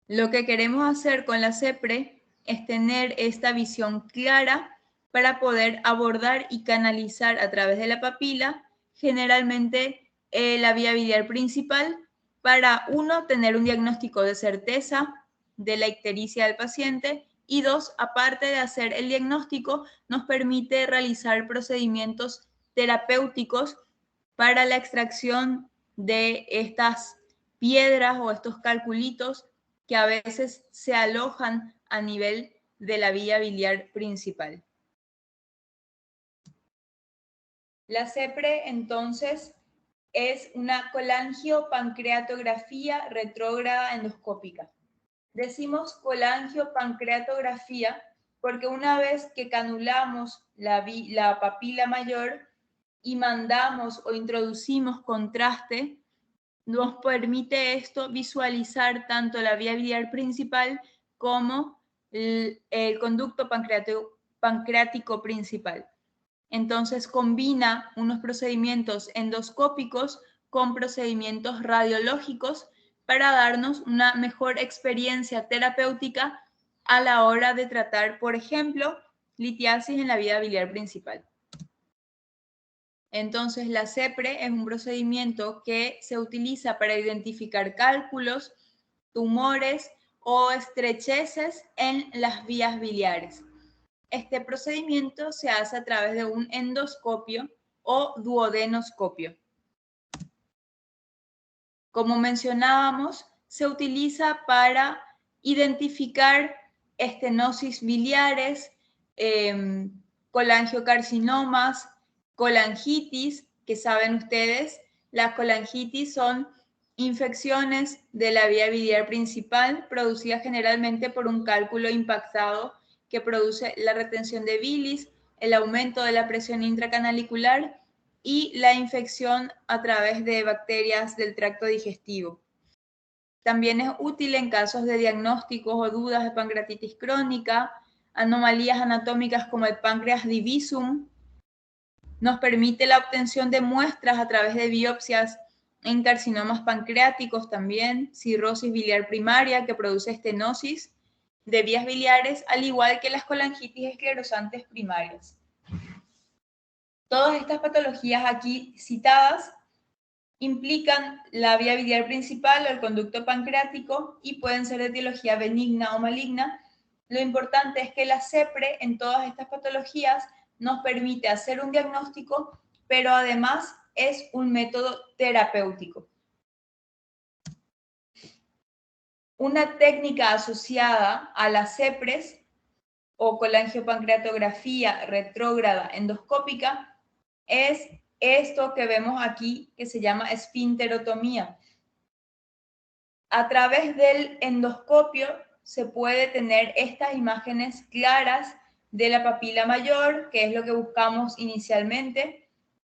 Lo que queremos hacer con la CEPRE es tener esta visión clara para poder abordar y canalizar a través de la papila generalmente la vía biliar principal para, uno, tener un diagnóstico de certeza de la ictericia del paciente y dos, aparte de hacer el diagnóstico, nos permite realizar procedimientos terapéuticos para la extracción de estas piedras o estos calculitos que a veces se alojan a nivel de la vía biliar principal. La CEPRE, entonces, es una colangiopancreatografía retrógrada endoscópica. Decimos colangiopancreatografía porque una vez que canulamos la papila mayor y mandamos o introducimos contraste, nos permite esto visualizar tanto la vía biliar principal como el conducto pancreático principal. Entonces combina unos procedimientos endoscópicos con procedimientos radiológicos para darnos una mejor experiencia terapéutica a la hora de tratar, por ejemplo, litiasis en la vía biliar principal. Entonces, la CEPRE es un procedimiento que se utiliza para identificar cálculos, tumores o estrecheces en las vías biliares. Este procedimiento se hace a través de un endoscopio o duodenoscopio. Como mencionábamos, se utiliza para identificar estenosis biliares, colangiocarcinomas, colangitis, que saben ustedes, las colangitis son infecciones de la vía biliar principal producidas generalmente por un cálculo impactado que produce la retención de bilis, el aumento de la presión intracanalicular y la infección a través de bacterias del tracto digestivo. También es útil en casos de diagnósticos o dudas de pancreatitis crónica, anomalías anatómicas como el páncreas divisum. Nos permite la obtención de muestras a través de biopsias en carcinomas pancreáticos también, cirrosis biliar primaria que produce estenosis de vías biliares, al igual que las colangitis esclerosantes primarias. Todas estas patologías aquí citadas implican la vía biliar principal o el conducto pancreático y pueden ser de etiología benigna o maligna. Lo importante es que la CEPRE en todas estas patologías nos permite hacer un diagnóstico, pero además es un método terapéutico. Una técnica asociada a las CEPRES o colangiopancreatografía retrógrada endoscópica es esto que vemos aquí, que se llama esfinterotomía. A través del endoscopio se puede tener estas imágenes claras de la papila mayor, que es lo que buscamos inicialmente,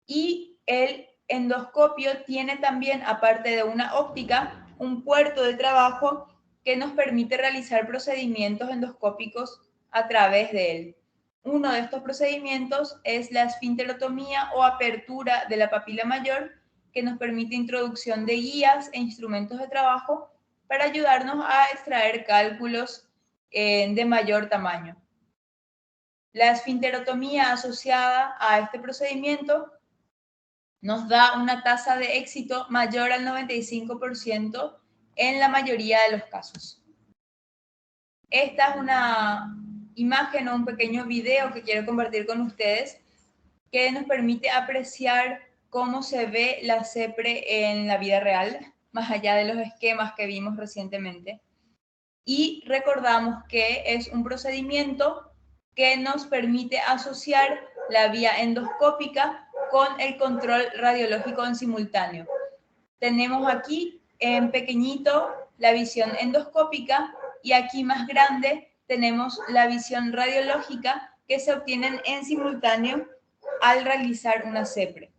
y el endoscopio tiene también, aparte de una óptica, un puerto de trabajo que nos permite realizar procedimientos endoscópicos a través de él. Uno de estos procedimientos es la esfinterotomía o apertura de la papila mayor, que nos permite introducción de guías e instrumentos de trabajo para ayudarnos a extraer cálculos de mayor tamaño. La esfinterotomía asociada a este procedimiento nos da una tasa de éxito mayor al 95% en la mayoría de los casos. Esta es una imagen o un pequeño video que quiero compartir con ustedes que nos permite apreciar cómo se ve la CEPRE en la vida real, más allá de los esquemas que vimos recientemente. Y recordamos que es un procedimiento que nos permite asociar la vía endoscópica con el control radiológico en simultáneo. Tenemos aquí en pequeñito la visión endoscópica y aquí más grande tenemos la visión radiológica que se obtienen en simultáneo al realizar una CEPRE.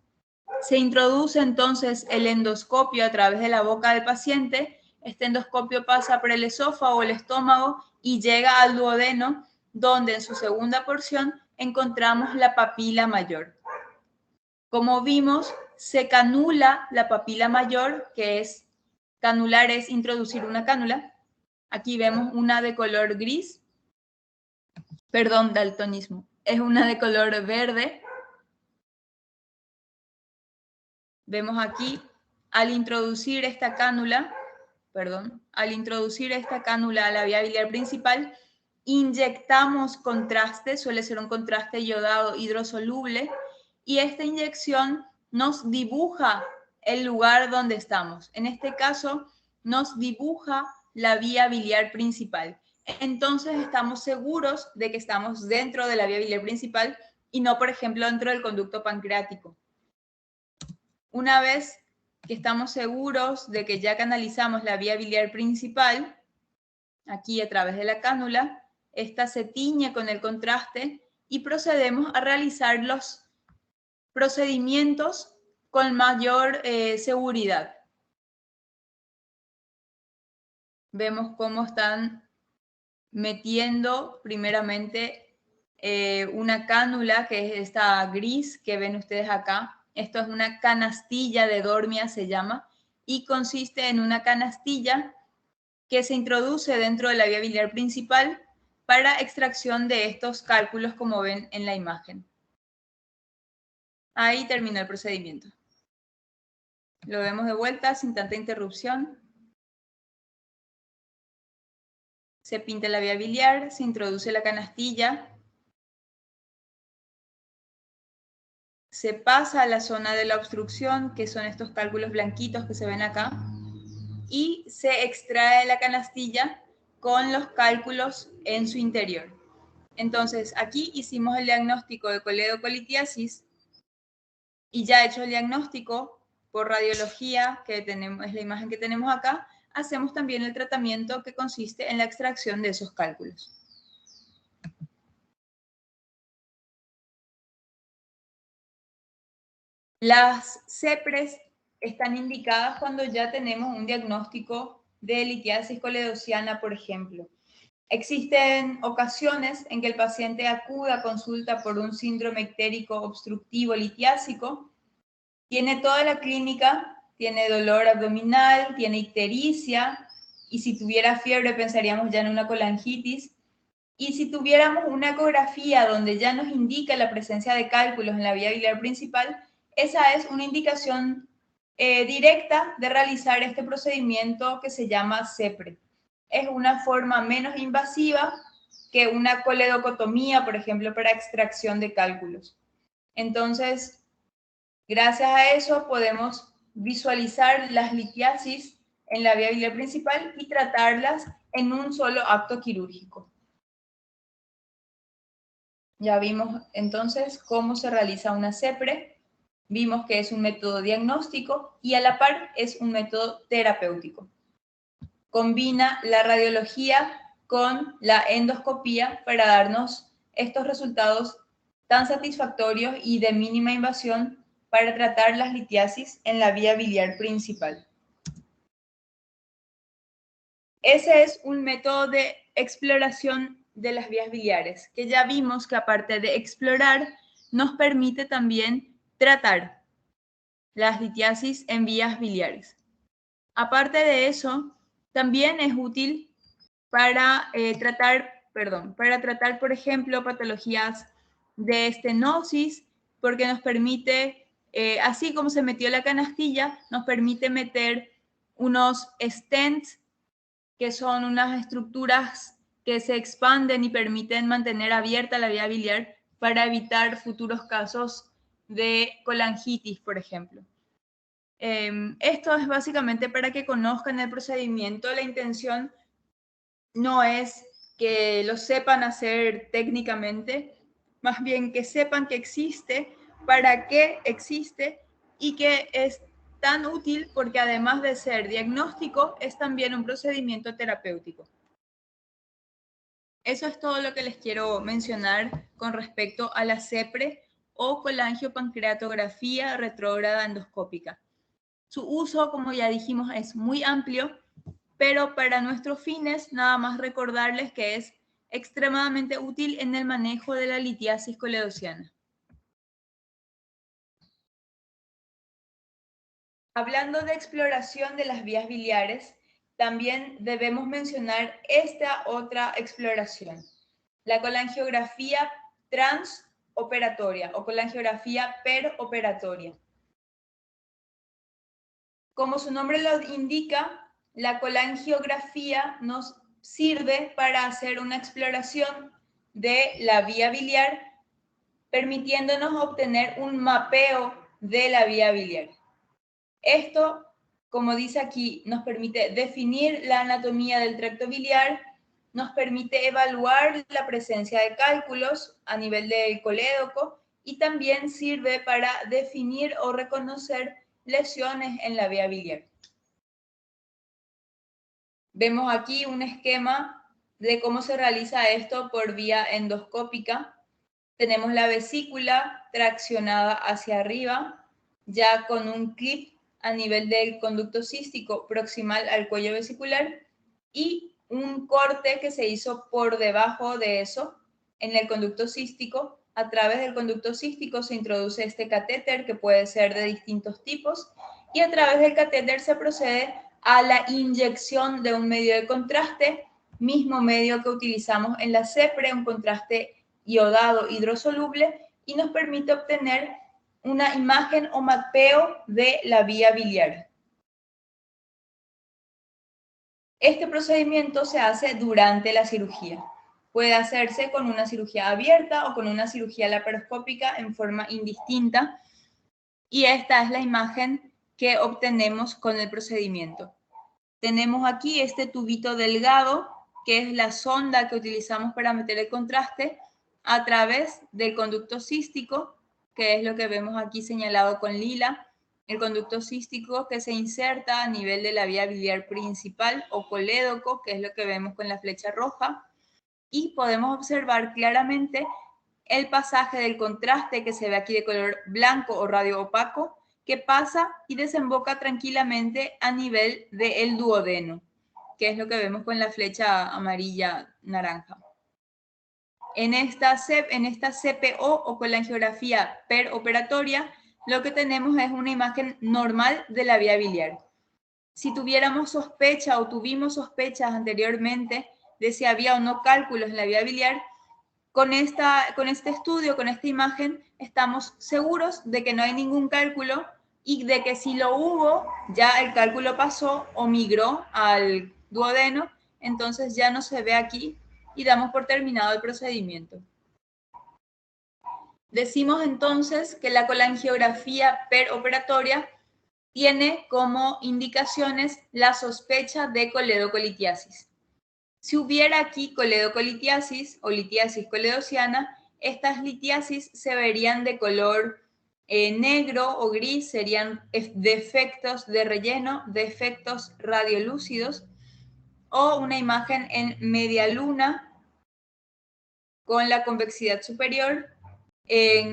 Se introduce entonces el endoscopio a través de la boca del paciente. Este endoscopio pasa por el esófago o el estómago y llega al duodeno, donde en su segunda porción encontramos la papila mayor. Como vimos, se canula la papila mayor, que es canular es introducir una cánula. Aquí vemos una de color gris, perdón, daltonismo, es una de color verde. Vemos aquí, al introducir esta cánula a la vía biliar principal, inyectamos contraste, suele ser un contraste iodado hidrosoluble, y esta inyección nos dibuja el lugar donde estamos. En este caso, nos dibuja la vía biliar principal. Entonces, estamos seguros de que estamos dentro de la vía biliar principal y no, por ejemplo, dentro del conducto pancreático. Una vez que estamos seguros de que ya canalizamos la vía biliar principal, aquí a través de la cánula, esta se tiñe con el contraste y procedemos a realizar los procedimientos con mayor seguridad. Vemos cómo están metiendo primeramente una cánula, que es esta gris que ven ustedes acá. Esto es una canastilla de Dormia, se llama, y consiste en una canastilla que se introduce dentro de la vía biliar principal para extracción de estos cálculos, como ven en la imagen. Ahí terminó el procedimiento. Lo vemos de vuelta sin tanta interrupción. Se pinta la vía biliar, se introduce la canastilla, se pasa a la zona de la obstrucción, que son estos cálculos blanquitos que se ven acá, y se extrae la canastilla con los cálculos en su interior. Entonces, aquí hicimos el diagnóstico de coledocolitiasis y ya hecho el diagnóstico por radiología, que tenemos, es la imagen que tenemos acá, hacemos también el tratamiento que consiste en la extracción de esos cálculos. Las CEPRES están indicadas cuando ya tenemos un diagnóstico de litiasis coledociana, por ejemplo. Existen ocasiones en que el paciente acude a consulta por un síndrome ictérico obstructivo litiásico, tiene toda la clínica, tiene dolor abdominal, tiene ictericia, y si tuviera fiebre pensaríamos ya en una colangitis. Y si tuviéramos una ecografía donde ya nos indica la presencia de cálculos en la vía biliar principal, esa es una indicación directa de realizar este procedimiento que se llama CEPRE. Es una forma menos invasiva que una coledocotomía, por ejemplo, para extracción de cálculos. Entonces, gracias a eso podemos visualizar las litiasis en la vía biliar principal y tratarlas en un solo acto quirúrgico. Ya vimos entonces cómo se realiza una CEPRE, vimos que es un método diagnóstico y a la par es un método terapéutico. Combina la radiología con la endoscopía para darnos estos resultados tan satisfactorios y de mínima invasión para tratar las litiasis en la vía biliar principal. Ese es un método de exploración de las vías biliares, que ya vimos que aparte de explorar, nos permite también tratar las litiasis en vías biliares. Aparte de eso, también es útil para tratar, por ejemplo, patologías de estenosis, porque nos permite, así como se metió la canastilla, nos permite meter unos stents, que son unas estructuras que se expanden y permiten mantener abierta la vía biliar para evitar futuros casos de colangitis, por ejemplo. Esto es básicamente para que conozcan el procedimiento. La intención no es que lo sepan hacer técnicamente, más bien que sepan que existe, para qué existe y que es tan útil porque además de ser diagnóstico, es también un procedimiento terapéutico. Eso es todo lo que les quiero mencionar con respecto a la CEPRE o colangiopancreatografía retrógrada endoscópica. Su uso, como ya dijimos, es muy amplio, pero para nuestros fines, nada más recordarles que es extremadamente útil en el manejo de la litiasis coledociana. Hablando de exploración de las vías biliares, también debemos mencionar esta otra exploración, la colangiografía transoperatoria o colangiografía peroperatoria. Como su nombre lo indica, la colangiografía nos sirve para hacer una exploración de la vía biliar, permitiéndonos obtener un mapeo de la vía biliar. Esto, como dice aquí, nos permite definir la anatomía del tracto biliar, nos permite evaluar la presencia de cálculos a nivel del colédoco y también sirve para definir o reconocer lesiones en la vía biliar. Vemos aquí un esquema de cómo se realiza esto por vía endoscópica. Tenemos la vesícula traccionada hacia arriba, ya con un clip a nivel del conducto cístico proximal al cuello vesicular y un corte que se hizo por debajo de eso en el conducto cístico. A través del conducto cístico se introduce este catéter que puede ser de distintos tipos y a través del catéter se procede a la inyección de un medio de contraste, mismo medio que utilizamos en la CEPRE, un contraste iodado hidrosoluble, y nos permite obtener una imagen o mapeo de la vía biliar. Este procedimiento se hace durante la cirugía. Puede hacerse con una cirugía abierta o con una cirugía laparoscópica en forma indistinta. Y esta es la imagen que obtenemos con el procedimiento. Tenemos aquí este tubito delgado, que es la sonda que utilizamos para meter el contraste a través del conducto cístico, que es lo que vemos aquí señalado con lila. El conducto cístico que se inserta a nivel de la vía biliar principal o colédoco, que es lo que vemos con la flecha roja. Y podemos observar claramente el pasaje del contraste que se ve aquí de color blanco o radio opaco, que pasa y desemboca tranquilamente a nivel del duodeno, que es lo que vemos con la flecha amarilla naranja. En esta CPO o colangiografía peroperatoria, lo que tenemos es una imagen normal de la vía biliar. Si tuviéramos sospecha o tuvimos sospechas anteriormente de si había o no cálculos en la vía biliar, con este estudio, con esta imagen, estamos seguros de que no hay ningún cálculo y de que si lo hubo, ya el cálculo pasó o migró al duodeno, entonces ya no se ve aquí y damos por terminado el procedimiento. Decimos entonces que la colangiografía peroperatoria tiene como indicaciones la sospecha de coledocolitiasis. Si hubiera aquí coledocolitiasis o litiasis coledociana, estas litiasis se verían de color negro o gris, serían defectos de relleno, defectos radiolúcidos, o una imagen en media luna con la convexidad superior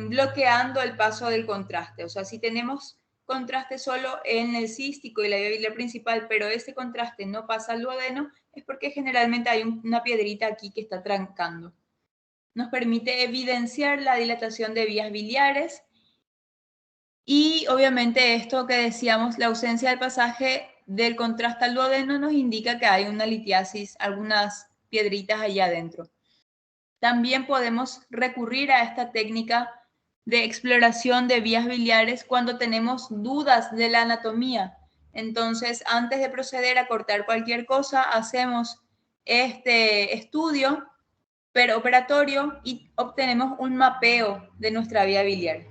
bloqueando el paso del contraste. O sea, si tenemos contraste solo en el cístico y la vía biliar principal, pero ese contraste no pasa al duodeno, es porque generalmente hay una piedrita aquí que está trancando. Nos permite evidenciar la dilatación de vías biliares y obviamente esto que decíamos, la ausencia del pasaje del contraste al duodeno nos indica que hay una litiasis, algunas piedritas allá adentro. También podemos recurrir a esta técnica de exploración de vías biliares cuando tenemos dudas de la anatomía. Entonces, antes de proceder a cortar cualquier cosa, hacemos este estudio peroperatorio y obtenemos un mapeo de nuestra vía biliar.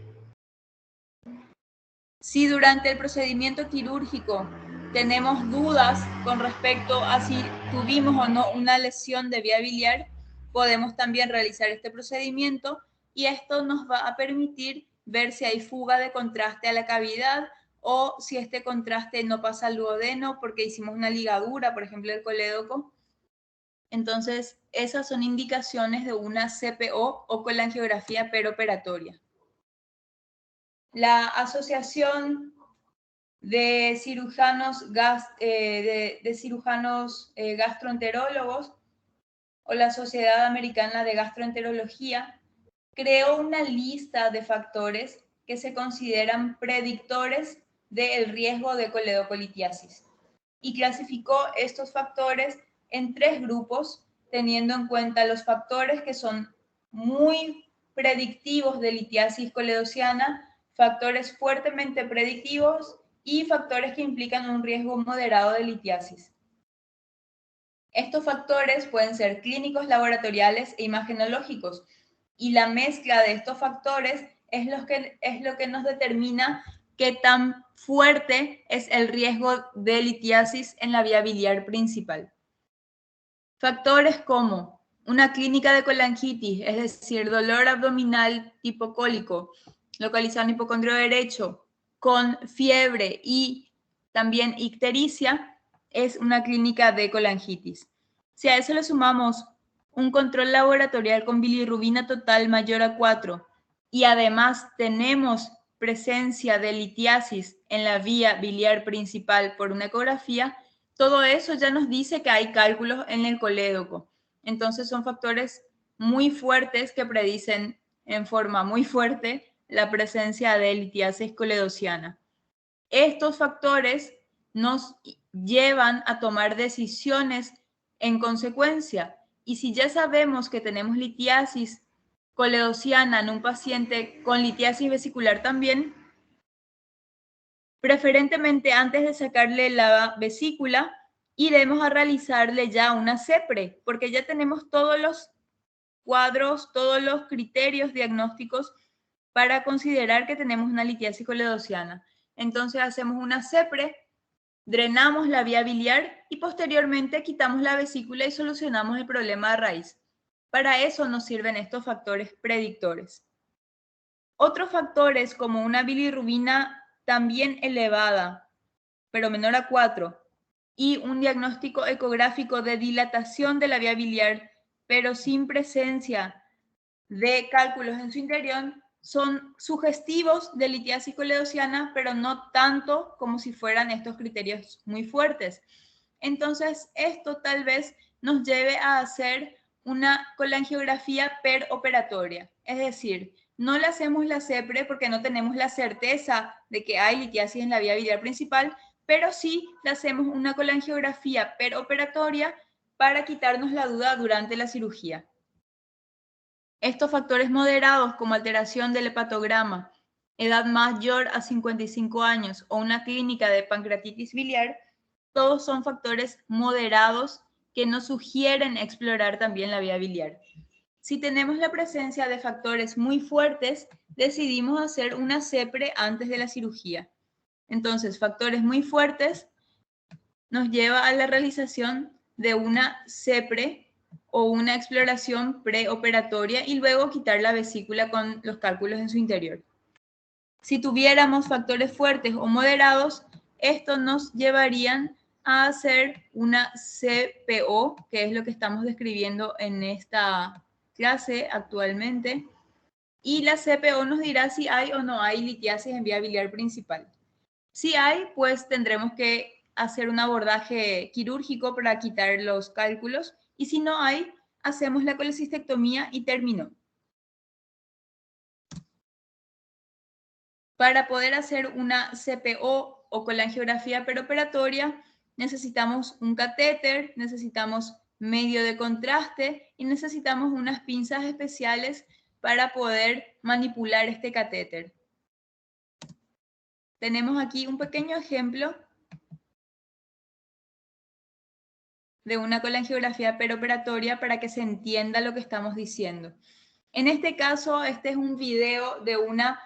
Si durante el procedimiento quirúrgico tenemos dudas con respecto a si tuvimos o no una lesión de vía biliar, podemos también realizar este procedimiento y esto nos va a permitir ver si hay fuga de contraste a la cavidad o si este contraste no pasa al duodeno porque hicimos una ligadura, por ejemplo, el colédoco. Entonces, esas son indicaciones de una CPO o colangiografía peroperatoria. La Asociación de Cirujanos, Gastroenterólogos o la Sociedad Americana de Gastroenterología creó una lista de factores que se consideran predictores del riesgo de coledocolitiasis y clasificó estos factores en 3 grupos, teniendo en cuenta los factores que son muy predictivos de litiasis coledociana, factores fuertemente predictivos y factores que implican un riesgo moderado de litiasis. Estos factores pueden ser clínicos, laboratoriales e imagenológicos, y la mezcla de estos factores es lo que nos determina qué tan fuerte es el riesgo de litiasis en la vía biliar principal. Factores como una clínica de colangitis, es decir, dolor abdominal tipo cólico, localizado en hipocondrio derecho, con fiebre y también ictericia, es una clínica de colangitis. Si a eso le sumamos un control laboratorial con bilirrubina total mayor a 4 y además tenemos presencia de litiasis en la vía biliar principal por una ecografía, todo eso ya nos dice que hay cálculos en el colédoco. Entonces son factores muy fuertes que predicen en forma muy fuerte la presencia de litiasis coledociana. Estos factores nos llevan a tomar decisiones en consecuencia. Y si ya sabemos que tenemos litiasis coleociana en un paciente con litiasis vesicular también, preferentemente antes de sacarle la vesícula, iremos a realizarle ya una CEPRE, porque ya tenemos todos los cuadros, todos los criterios diagnósticos para considerar que tenemos una litiasis coledociana. Entonces hacemos una CEPRE, drenamos la vía biliar y posteriormente quitamos la vesícula y solucionamos el problema de raíz. Para eso nos sirven estos factores predictores. Otros factores como una bilirrubina también elevada, pero menor a 4, y un diagnóstico ecográfico de dilatación de la vía biliar, pero sin presencia de cálculos en su interior, son sugestivos de litiasis coledociana, pero no tanto como si fueran estos criterios muy fuertes. Entonces, esto tal vez nos lleve a hacer una colangiografía peroperatoria, es decir, no le hacemos la CEPRE porque no tenemos la certeza de que hay litiasis en la vía biliar principal, pero sí le hacemos una colangiografía peroperatoria para quitarnos la duda durante la cirugía. Estos factores moderados como alteración del hepatograma, edad mayor a 55 años o una clínica de pancreatitis biliar, todos son factores moderados que nos sugieren explorar también la vía biliar. Si tenemos la presencia de factores muy fuertes, decidimos hacer una CEPRE antes de la cirugía. Entonces, factores muy fuertes nos lleva a la realización de una CEPRE o una exploración preoperatoria y luego quitar la vesícula con los cálculos en su interior. Si tuviéramos factores fuertes o moderados, estos nos llevarían a hacer una CPO, que es lo que estamos describiendo en esta clase actualmente, y la CPO nos dirá si hay o no hay litiasis en vía biliar principal. Si hay, pues tendremos que hacer un abordaje quirúrgico para quitar los cálculos, y si no hay, hacemos la colecistectomía y terminó. Para poder hacer una CPO o colangiografía peroperatoria, necesitamos un catéter, necesitamos medio de contraste y necesitamos unas pinzas especiales para poder manipular este catéter. Tenemos aquí un pequeño ejemplo de una colangiografía peroperatoria para que se entienda lo que estamos diciendo. En este caso, este es un video de una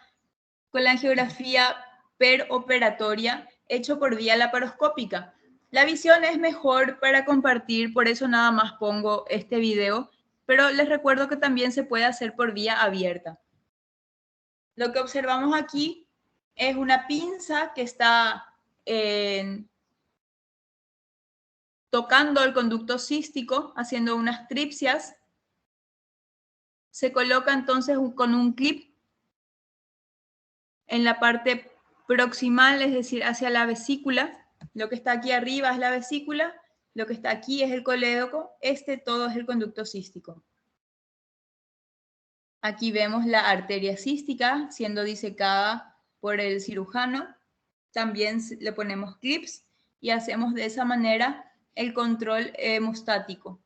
colangiografía peroperatoria hecho por vía laparoscópica. La visión es mejor para compartir, por eso nada más pongo este video, pero les recuerdo que también se puede hacer por vía abierta. Lo que observamos aquí es una pinza que está tocando el conducto cístico, haciendo unas tripsias. Se coloca entonces con un clip en la parte proximal, es decir, hacia la vesícula. Lo que está aquí arriba es la vesícula, lo que está aquí es el colédoco, todo es el conducto cístico. Aquí vemos la arteria cística siendo disecada por el cirujano. También le ponemos clips y hacemos de esa manera el control hemostático.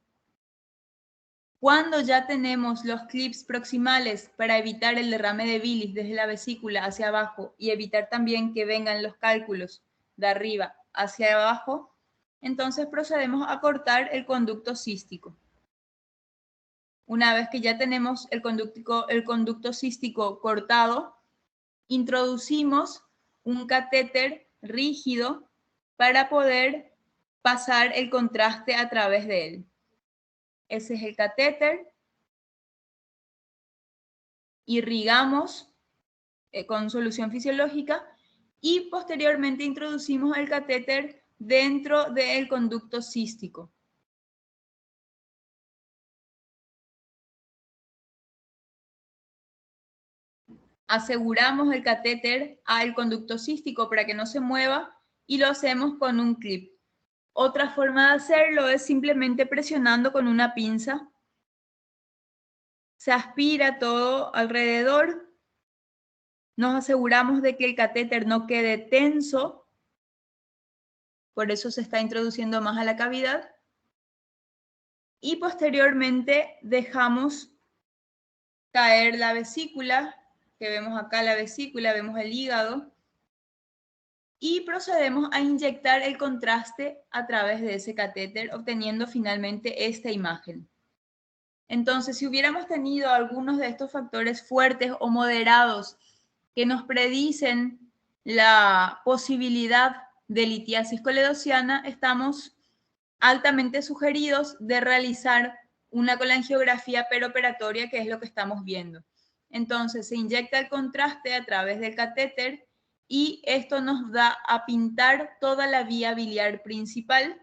Cuando ya tenemos los clips proximales para evitar el derrame de bilis desde la vesícula hacia abajo y evitar también que vengan los cálculos de arriba hacia abajo, entonces procedemos a cortar el conducto cístico. Una vez que ya tenemos el conducto cístico cortado, introducimos un catéter rígido para poder pasar el contraste a través de él. Ese es el catéter. Irrigamos con solución fisiológica y posteriormente introducimos el catéter dentro del conducto cístico. Aseguramos el catéter al conducto cístico para que no se mueva y lo hacemos con un clip. Otra forma de hacerlo es simplemente presionando con una pinza. Se aspira todo alrededor. Nos aseguramos de que el catéter no quede tenso. Por eso se está introduciendo más a la cavidad. Y posteriormente dejamos caer la vesícula, que vemos acá la vesícula, vemos el hígado, y procedemos a inyectar el contraste a través de ese catéter, obteniendo finalmente esta imagen. Entonces, si hubiéramos tenido algunos de estos factores fuertes o moderados que nos predicen la posibilidad de litiasis coledociana, estamos altamente sugeridos de realizar una colangiografía peroperatoria, que es lo que estamos viendo. Entonces, se inyecta el contraste a través del catéter y esto nos da a pintar toda la vía biliar principal.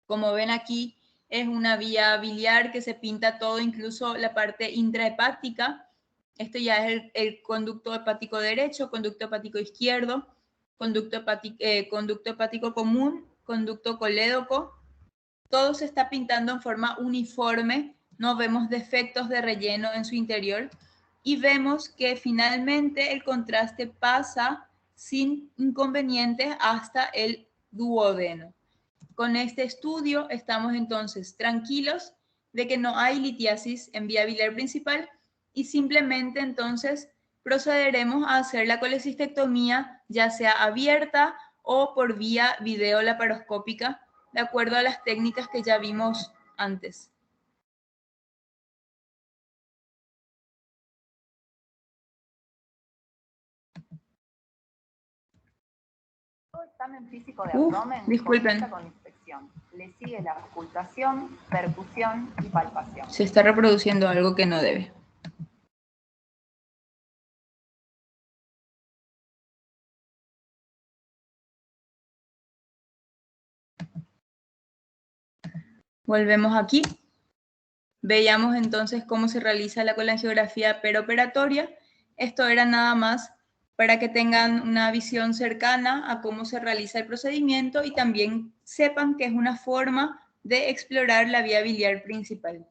Como ven aquí, es una vía biliar que se pinta todo, incluso la parte intrahepática. Esto ya es el conducto hepático derecho, conducto hepático izquierdo, conducto hepático común, conducto colédoco. Todo se está pintando en forma uniforme, no vemos defectos de relleno en su interior y vemos que finalmente el contraste pasa sin inconvenientes hasta el duodeno. Con este estudio estamos entonces tranquilos de que no hay litiasis en vía biliar principal y simplemente entonces procederemos a hacer la colecistectomía, ya sea abierta o por vía videolaparoscópica, de acuerdo a las técnicas que ya vimos antes. Todo examen físico de abdomen disculpen. con inspección. Le sigue la auscultación, percusión y palpación. Se está reproduciendo algo que no debe. Volvemos aquí. Veíamos entonces cómo se realiza la colangiografía peroperatoria. Esto era nada más para que tengan una visión cercana a cómo se realiza el procedimiento y también sepan que es una forma de explorar la vía biliar principal.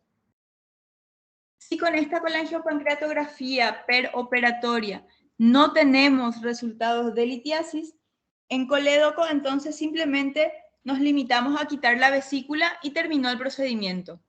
Si con esta colangiopancreatografía peroperatoria no tenemos resultados de litiasis, en colédoco entonces simplemente nos limitamos a quitar la vesícula y terminó el procedimiento.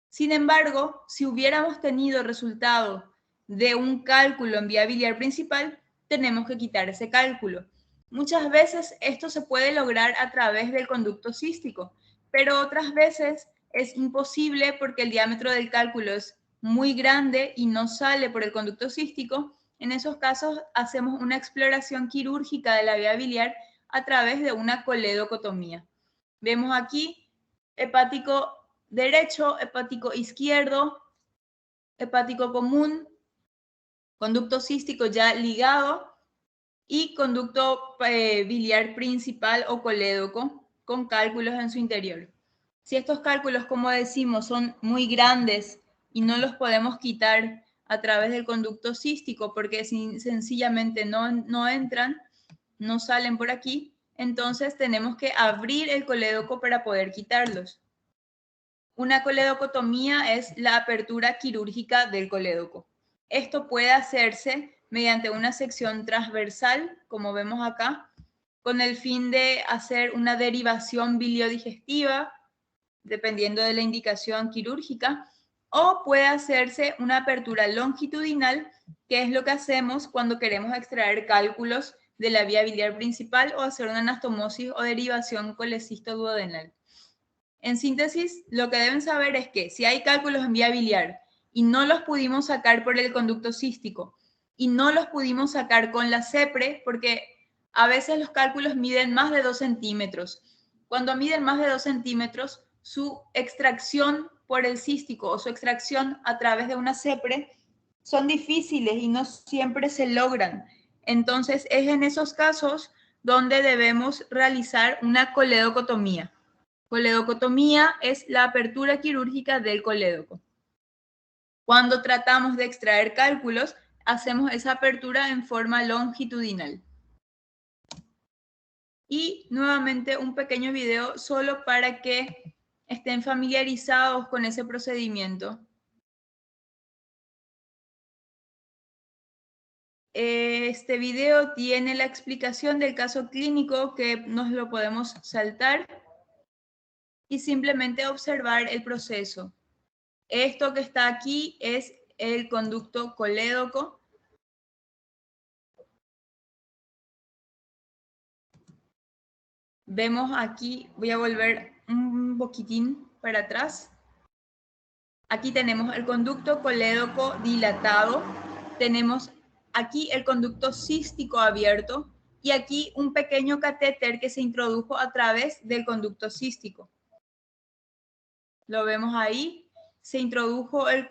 Sin embargo, si hubiéramos tenido resultado de un cálculo en vía biliar principal, tenemos que quitar ese cálculo. Muchas veces esto se puede lograr a través del conducto cístico, pero otras veces es imposible porque el diámetro del cálculo es muy grande y no sale por el conducto cístico. En esos casos hacemos una exploración quirúrgica de la vía biliar a través de una coledocotomía. Vemos aquí hepático derecho, hepático izquierdo, hepático común, conducto cístico ya ligado y conducto biliar principal o colédoco con cálculos en su interior. Si estos cálculos, como decimos, son muy grandes y no los podemos quitar a través del conducto cístico porque sencillamente no entran, no salen por aquí, entonces tenemos que abrir el colédoco para poder quitarlos. Una coledocotomía es la apertura quirúrgica del colédoco. Esto puede hacerse mediante una sección transversal, como vemos acá, con el fin de hacer una derivación biliodigestiva, dependiendo de la indicación quirúrgica, o puede hacerse una apertura longitudinal, que es lo que hacemos cuando queremos extraer cálculos de la vía biliar principal o hacer una anastomosis o derivación colecisto-duodenal. En síntesis, lo que deben saber es que si hay cálculos en vía biliar y no los pudimos sacar por el conducto cístico y no los pudimos sacar con la CEPRE, porque a veces los cálculos miden más de 2 centímetros. Cuando miden más de 2 centímetros, su extracción por el cístico o su extracción a través de una CEPRE son difíciles y no siempre se logran. Entonces, es en esos casos donde debemos realizar una coledocotomía. Coledocotomía es la apertura quirúrgica del colédoco. Cuando tratamos de extraer cálculos, hacemos esa apertura en forma longitudinal. Y nuevamente un pequeño video solo para que estén familiarizados con ese procedimiento. Este video tiene la explicación del caso clínico que nos lo podemos saltar y simplemente observar el proceso. Esto que está aquí es el conducto colédoco. Vemos aquí, voy a volver un poquitín para atrás. Aquí tenemos el conducto colédoco dilatado, tenemos aquí el conducto cístico abierto y aquí un pequeño catéter que se introdujo a través del conducto cístico. Lo vemos ahí, se introdujo el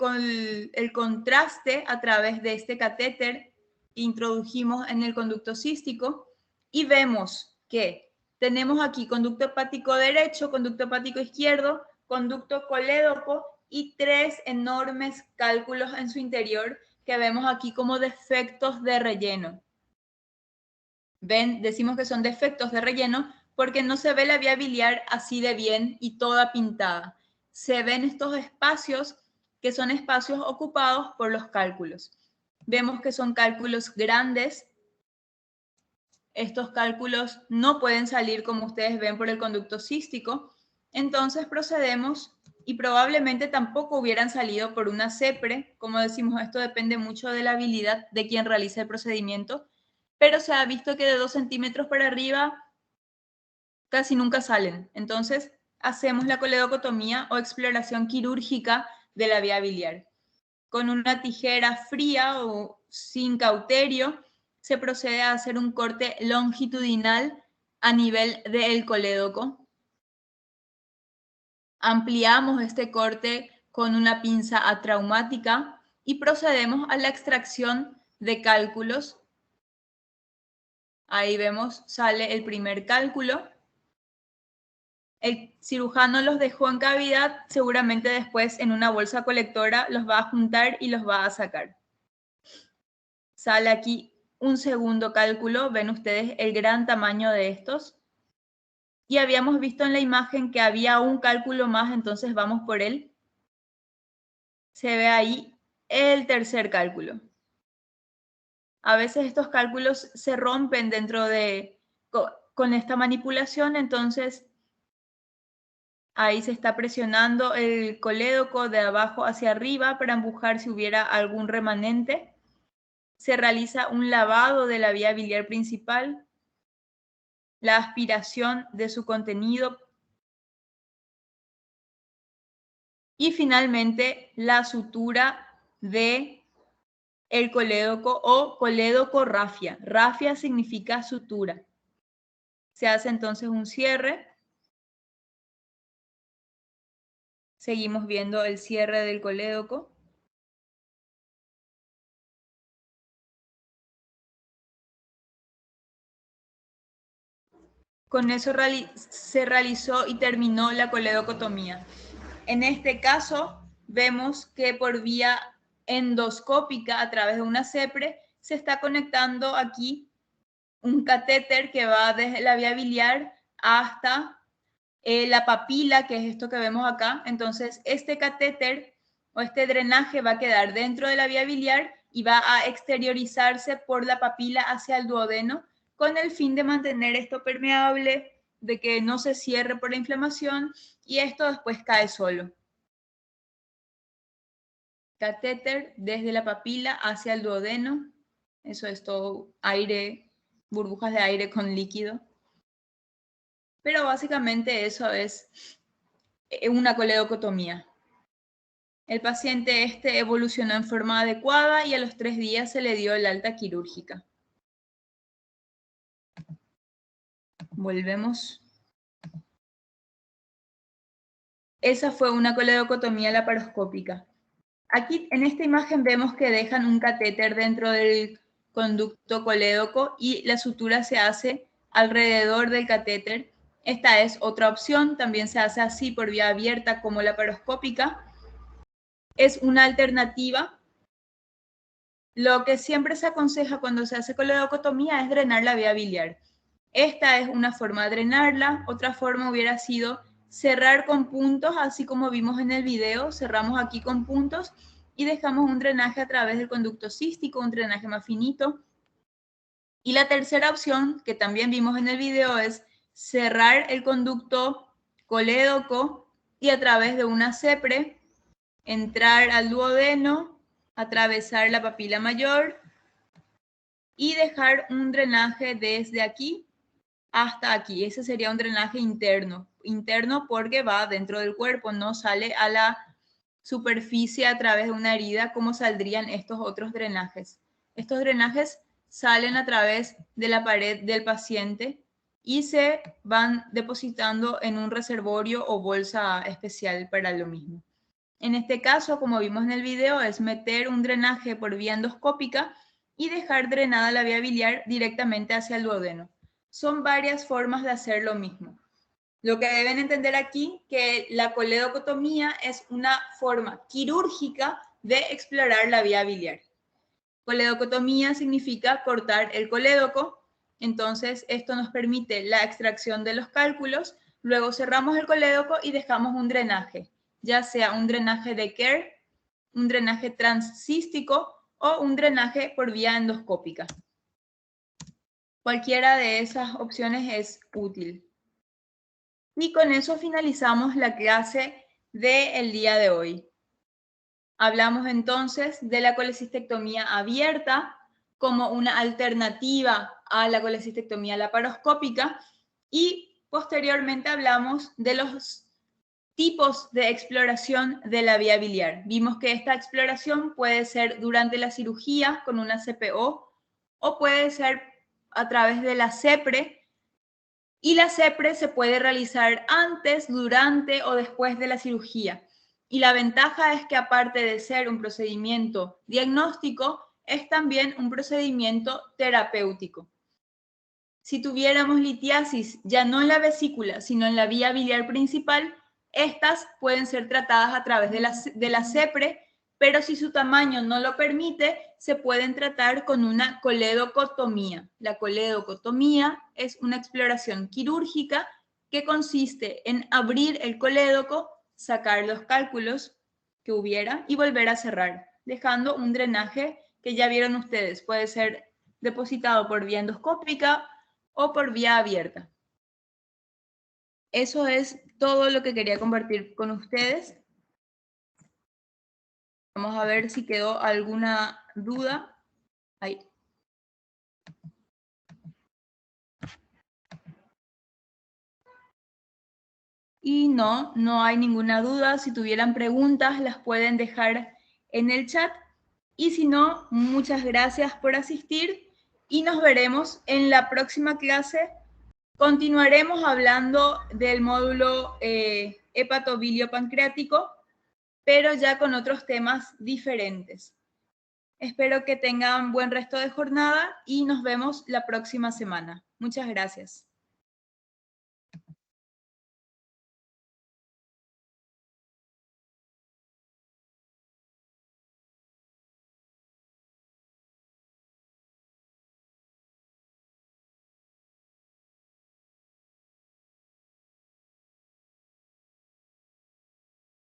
contraste a través de este catéter que introdujimos en el conducto cístico y vemos que tenemos aquí conducto hepático derecho, conducto hepático izquierdo, conducto colédoco y 3 enormes cálculos en su interior que vemos aquí como defectos de relleno. ¿Ven? Decimos que son defectos de relleno porque no se ve la vía biliar así de bien y toda pintada. Se ven estos espacios que son espacios ocupados por los cálculos. Vemos que son cálculos grandes. Estos cálculos no pueden salir, como ustedes ven, por el conducto cístico. Entonces procedemos y probablemente tampoco hubieran salido por una CEPRE. Como decimos, esto depende mucho de la habilidad de quien realice el procedimiento, pero se ha visto que de 2 centímetros para arriba casi nunca salen. Entonces hacemos la coledocotomía o exploración quirúrgica de la vía biliar. Con una tijera fría o sin cauterio se procede a hacer un corte longitudinal a nivel del colédoco. Ampliamos este corte con una pinza atraumática y procedemos a la extracción de cálculos. Ahí vemos, sale el primer cálculo. El cirujano los dejó en cavidad, seguramente después en una bolsa colectora los va a juntar y los va a sacar. Sale aquí un segundo cálculo, ven ustedes el gran tamaño de estos. Y habíamos visto en la imagen que había un cálculo más, entonces vamos por él. Se ve ahí el tercer cálculo. A veces estos cálculos se rompen dentro de, con esta manipulación, entonces ahí se está presionando el colédoco de abajo hacia arriba para empujar si hubiera algún remanente. Se realiza un lavado de la vía biliar principal, la aspiración de su contenido y finalmente la sutura de el colédoco o colédoco rafia. Rafia significa sutura. Se hace entonces un cierre. Seguimos viendo el cierre del colédoco. Con eso se realizó y terminó la coledocotomía. En este caso, vemos que por vía endoscópica, a través de una CEPRE, se está conectando aquí un catéter que va desde la vía biliar hasta la papila, que es esto que vemos acá. Entonces, este catéter o este drenaje va a quedar dentro de la vía biliar y va a exteriorizarse por la papila hacia el duodeno con el fin de mantener esto permeable, de que no se cierre por la inflamación y esto después cae solo. Catéter desde la papila hacia el duodeno. Eso es todo aire, burbujas de aire con líquido. Pero básicamente eso es una coledocotomía. El paciente evolucionó en forma adecuada y a los 3 días se le dio el alta quirúrgica. Volvemos. Esa fue una coledocotomía laparoscópica. Aquí en esta imagen vemos que dejan un catéter dentro del conducto colédoco y la sutura se hace alrededor del catéter. Esta es otra opción, también se hace así por vía abierta como laparoscópica. Es una alternativa. Lo que siempre se aconseja cuando se hace coledocotomía es drenar la vía biliar. Esta es una forma de drenarla. Otra forma hubiera sido cerrar con puntos, así como vimos en el video. Cerramos aquí con puntos y dejamos un drenaje a través del conducto cístico, un drenaje más finito. Y la tercera opción, que también vimos en el video, es cerrar el conducto colédoco y a través de una CEPRE entrar al duodeno atravesar la papila mayor y dejar un drenaje desde aquí hasta aquí. Ese sería un drenaje interno. Interno porque va dentro del cuerpo, no sale a la superficie a través de una herida como saldrían estos otros drenajes. Estos drenajes salen a través de la pared del paciente y se van depositando en un reservorio o bolsa especial para lo mismo. En este caso, como vimos en el video, es meter un drenaje por vía endoscópica y dejar drenada la vía biliar directamente hacia el duodeno. Son varias formas de hacer lo mismo. Lo que deben entender aquí que la coledocotomía es una forma quirúrgica de explorar la vía biliar. Coledocotomía significa cortar el colédoco, entonces esto nos permite la extracción de los cálculos, luego cerramos el colédoco y dejamos un drenaje, ya sea un drenaje de Kerr, un drenaje transcístico o un drenaje por vía endoscópica. Cualquiera de esas opciones es útil. Y con eso finalizamos la clase del día de hoy. Hablamos entonces de la colecistectomía abierta como una alternativa a la colecistectomía laparoscópica y posteriormente hablamos de los tipos de exploración de la vía biliar. Vimos que esta exploración puede ser durante la cirugía con una CPO o puede ser a través de la CEPRE, y la CEPRE se puede realizar antes, durante o después de la cirugía. Y la ventaja es que aparte de ser un procedimiento diagnóstico, es también un procedimiento terapéutico. Si tuviéramos litiasis ya no en la vesícula, sino en la vía biliar principal, estas pueden ser tratadas a través de la CEPRE, pero si su tamaño no lo permite, se pueden tratar con una coledocotomía. La coledocotomía es una exploración quirúrgica que consiste en abrir el colédoco, sacar los cálculos que hubiera y volver a cerrar, dejando un drenaje que ya vieron ustedes. Puede ser depositado por vía endoscópica o por vía abierta. Eso es todo lo que quería compartir con ustedes. Vamos a ver si quedó alguna duda. Ahí. Y no hay ninguna duda. Si tuvieran preguntas, las pueden dejar en el chat. Y si no, muchas gracias por asistir y nos veremos en la próxima clase. Continuaremos hablando del módulo hepatobiliopancreático, pero ya con otros temas diferentes. Espero que tengan buen resto de jornada y nos vemos la próxima semana. Muchas gracias.